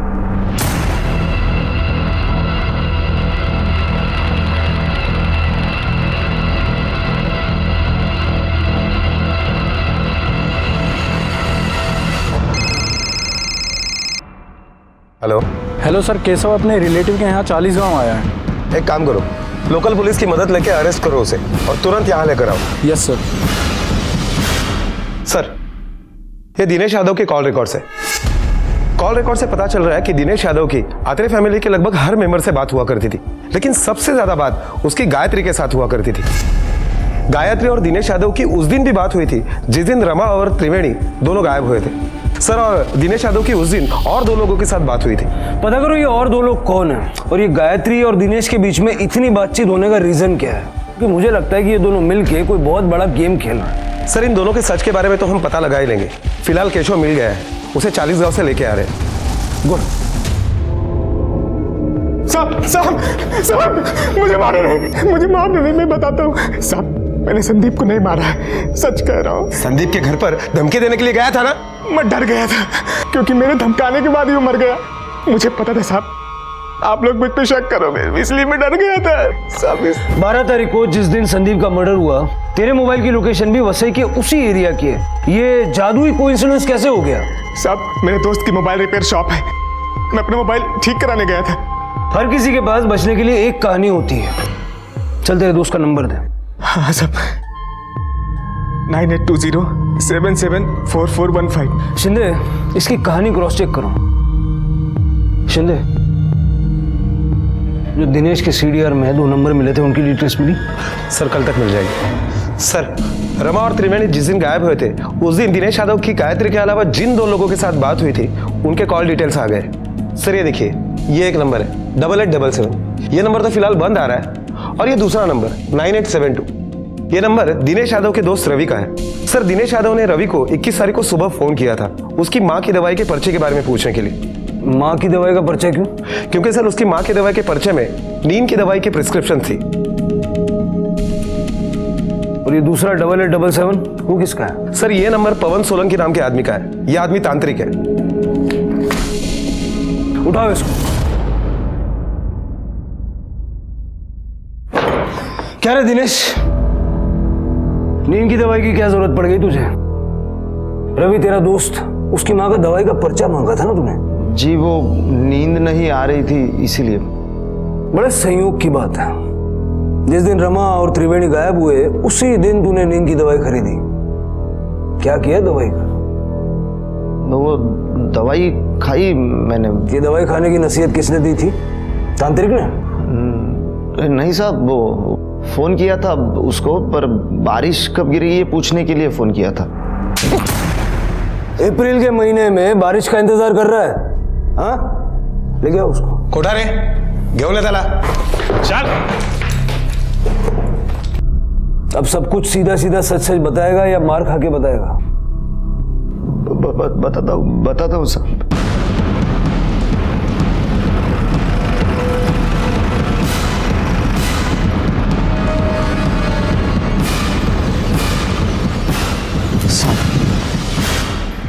हेलो। हेलो सर, केशव अपने रिलेटिव के यहाँ 40 गांव आया है। एक काम करो, लोकल पुलिस की मदद लेके अरेस्ट करो उसे और तुरंत यहाँ लेकर आओ। Yes sir. सर, ये दिनेश यादव के कॉल रिकॉर्ड से पता चल रहा है कि दिनेश यादव की आत्रे फैमिली के लगभग हर मेंबर से बात हुआ करती थी, लेकिन सबसे ज्यादा बात उसकी गायत्री के साथ हुआ करती थी। गायत्री और दिनेश यादव की उस दिन भी बात हुई थी जिस दिन रमा और त्रिवेणी दोनों गायब हुए थे। सर, और दिनेश यादव की उस दिन और 2 लोगों के साथ बात हुई थी। पता करो ये और 2 लोग कौन है, और ये गायत्री और दिनेश के बीच में इतनी बातचीत होने का रीजन क्या है? क्योंकि मुझे लगता है कि ये दोनों मिलके कोई बहुत बड़ा गेम खेल रहे हैं। सर, इन दोनों के सच के बारे में तो हम पता लगा ही लेंगे। फिलहाल केशव मिल गया है, उसे 40 गांव से लेके आ रहे हैं। गुड। साहब, मुझे मारो नहीं, मुझे मारने नहीं, मैं बताता हूँ साहब, मैंने संदीप को नहीं मारा है, सच कह रहा हूँ। संदीप के घर पर धमकी देने के लिए गया था ना? मैं डर गया था, क्योंकि मेरे धमकाने के बाद ही वो मर गया। मुझे पता था साहब, आप लोग मुझ पे शक करोगे, इसलिए मैं डर गया था साहब। 12 तारीख को जिस दिन संदीप का मर्डर हुआ, तेरे मोबाइल की लोकेशन भी वसई के उसी एरिया की है। ये जादुई कोइंसिडेंस कैसे हो गया? साहब मेरे दोस्त की मोबाइल रिपेयर शॉप है, मैं अपना मोबाइल ठीक कराने गया था। हर किसी के पास बचने के लिए एक कहानी होती है। चल तेरे दोस्त का नंबर दे। हाँ साहब, 9820774415। शिंदे, इसकी कहानी क्रॉस चेक करो। शिंदे, जो दिनेश के सीडीआर में 2 नंबर मिले थे, उनकी डिटेल्स मिली? सर कल तक मिल जाएगी। सर रमा और त्रिवेणी जिस दिन गायब हुए थे, उस दिन दिनेश यादव की गायत्री के अलावा जिन 2 लोगों के साथ बात हुई थी, उनके कॉल डिटेल्स आ गए। सर ये देखिए, ये एक नंबर है 8877, ये नंबर तो फिलहाल बंद आ रहा है, और ये दूसरा नंबर 9872, ये नंबर दिनेश यादव के दोस्त रवि का है। सर दिनेश यादव ने रवि को 21 तारीख को सुबह फोन किया था, उसकी माँ की दवाई के पर्चे के बारे में पूछने के लिए। माँ की दवाई का पर्चा क्यों? क्योंकि सर उसकी माँ की दवाई के पर्चे में नींद की दवाई की प्रिस्क्रिप्शन थी। और ये दूसरा 8877 वो किसका है? सर ये नंबर पवन सोलंकी नाम के आदमी का है, ये आदमी तांत्रिक है। उठाओ इसको। क्या रे दिनेश, नींद की दवाई की क्या जरूरत पड़ गई तुझे? रवि तेरा दोस्त, उसकी माँ का दवाई का पर्चा मांगा था ना तूने? जी वो नींद नहीं आ रही थी इसीलिए। बड़े संयोग की बात है, जिस दिन रमा और त्रिवेणी गायब हुए उसी दिन तूने नींद की दवाई खरीदी। क्या किया दवाई का? वो दवाई खाई मैंने। ये दवाई खाने की नसीहत किसने दी थी? तांत्रिक ने? नहीं साहब, वो फोन किया था उसको, पर बारिश कब गिरी ये पूछने के लिए फोन किया था। अप्रैल के महीने में बारिश का इंतजार कर रहा है? हाँ, ले गया उसको। कोठारे घेऊन ले त्याला, चल। अब सब कुछ सीधा सीधा सच सच बताएगा या मार खा के बताएगा? बताता हूँ साहब।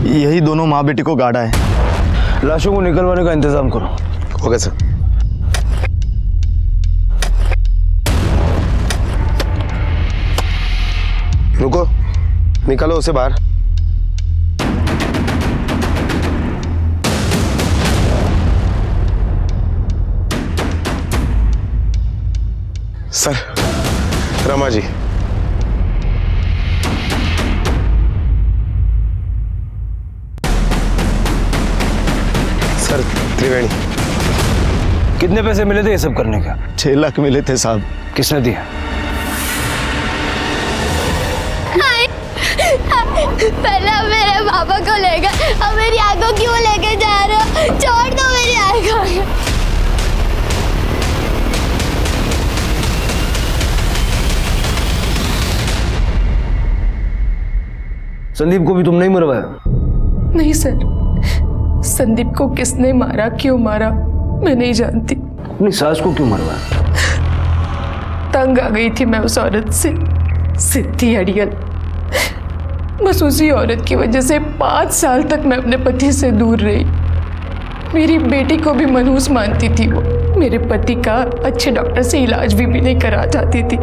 यही दोनों माँ बेटी को गाड़ा है। लाशों को निकलवाने का इंतजाम करो। Okay sir. रुको, निकालो उसे बाहर। सर रमा जी, सर त्रिवेणी। कितने पैसे मिले थे ये सब करने का? 6 लाख मिले थे साहब। किसने दिया? पहले आप मेरे पापा को ले गए, अब मेरी आंखों क्यों लेके जा रहे हो? छोड़ दो मेरी आंखों। संदीप को भी तुम नहीं मरवाया? नहीं सर, संदीप को किसने मारा, क्यों मारा, मैं नहीं जानती। अपनी सास को क्यों मरवाया? तंग आ गई थी मैं उस औरत से, सिद्धि अड़ियल। बस उसी औरत की वजह से 5 साल तक मैं अपने पति से दूर रही। मेरी बेटी को भी मनहूस मानती थी वो। मेरे पति का अच्छे डॉक्टर से इलाज भी नहीं करा चाहती थी,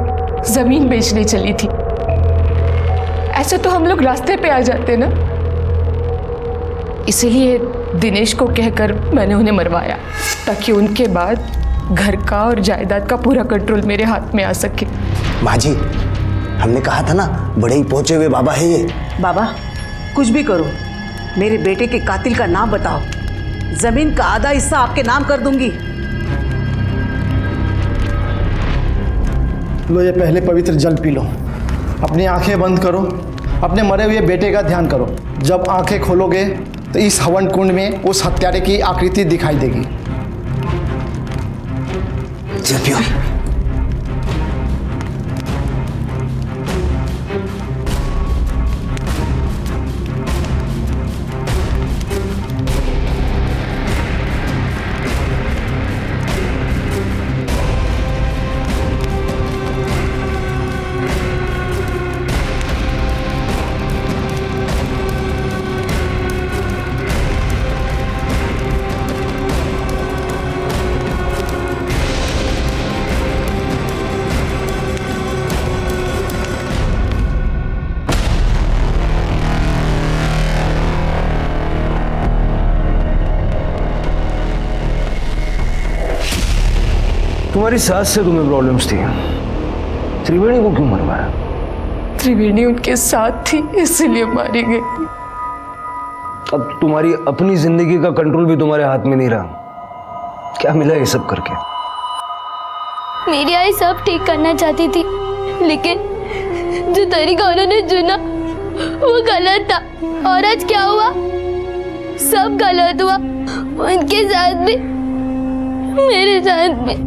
जमीन बेचने चली थी। ऐसे तो हम लोग रास्ते पे आ जाते ना, इसीलिए दिनेश को कहकर मैंने उन्हें मरवाया, ताकि उनके बाद घर का और जायदाद का पूरा कंट्रोल मेरे हाथ में आ सके। माँ जी, हमने कहा था ना, बड़े ही पहुंचे हुए बाबा है ये। बाबा कुछ भी करो, मेरे बेटे के कातिल का नाम बताओ, जमीन का आधा हिस्सा आपके नाम कर दूंगी। लो ये पहले पवित्र जल पी लो, अपनी आंखें बंद करो, अपने मरे हुए बेटे का ध्यान करो। जब आंखें खोलोगे तो इस हवन कुंड में उस हत्यारे की आकृति दिखाई देगी। जल पियो। तुम्हारी सास से तुम्हें प्रॉब्लम्स थी, त्रिवेणी को क्यों मरवाया? त्रिवेणी उनके साथ थी इसलिए मारी गई। अब तुम्हारी अपनी जिंदगी का कंट्रोल भी तुम्हारे हाथ में नहीं रहा। क्या मिला ये सब करके? मेरी आई सब ठीक करना चाहती थी, लेकिन जो तरीका उन्होंने चुना वो गलत था। और आज क्या हुआ? सब गलत हुआ, उनके साथ भी, मेरे साथ भी।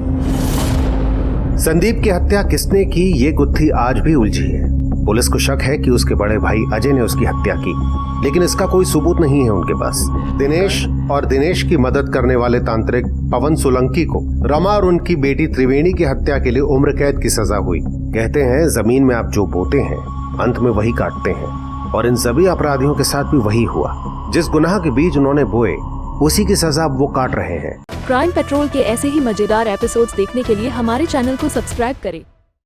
संदीप की हत्या किसने की ये गुत्थी आज भी उलझी है। पुलिस को शक है कि उसके बड़े भाई अजय ने उसकी हत्या की, लेकिन इसका कोई सबूत नहीं है उनके पास। दिनेश और दिनेश की मदद करने वाले तांत्रिक पवन सोलंकी को रमा और उनकी बेटी त्रिवेणी की हत्या के लिए उम्र कैद की सजा हुई। कहते हैं जमीन में आप जो बोते हैं अंत में वही काटते हैं, और इन सभी अपराधियों के साथ भी वही हुआ। जिस गुनाह के बीज उन्होंने बोए उसी की सजा वो काट रहे हैं। क्राइम पेट्रोल के ऐसे ही मजेदार एपिसोड्स देखने के लिए हमारे चैनल को सब्सक्राइब करें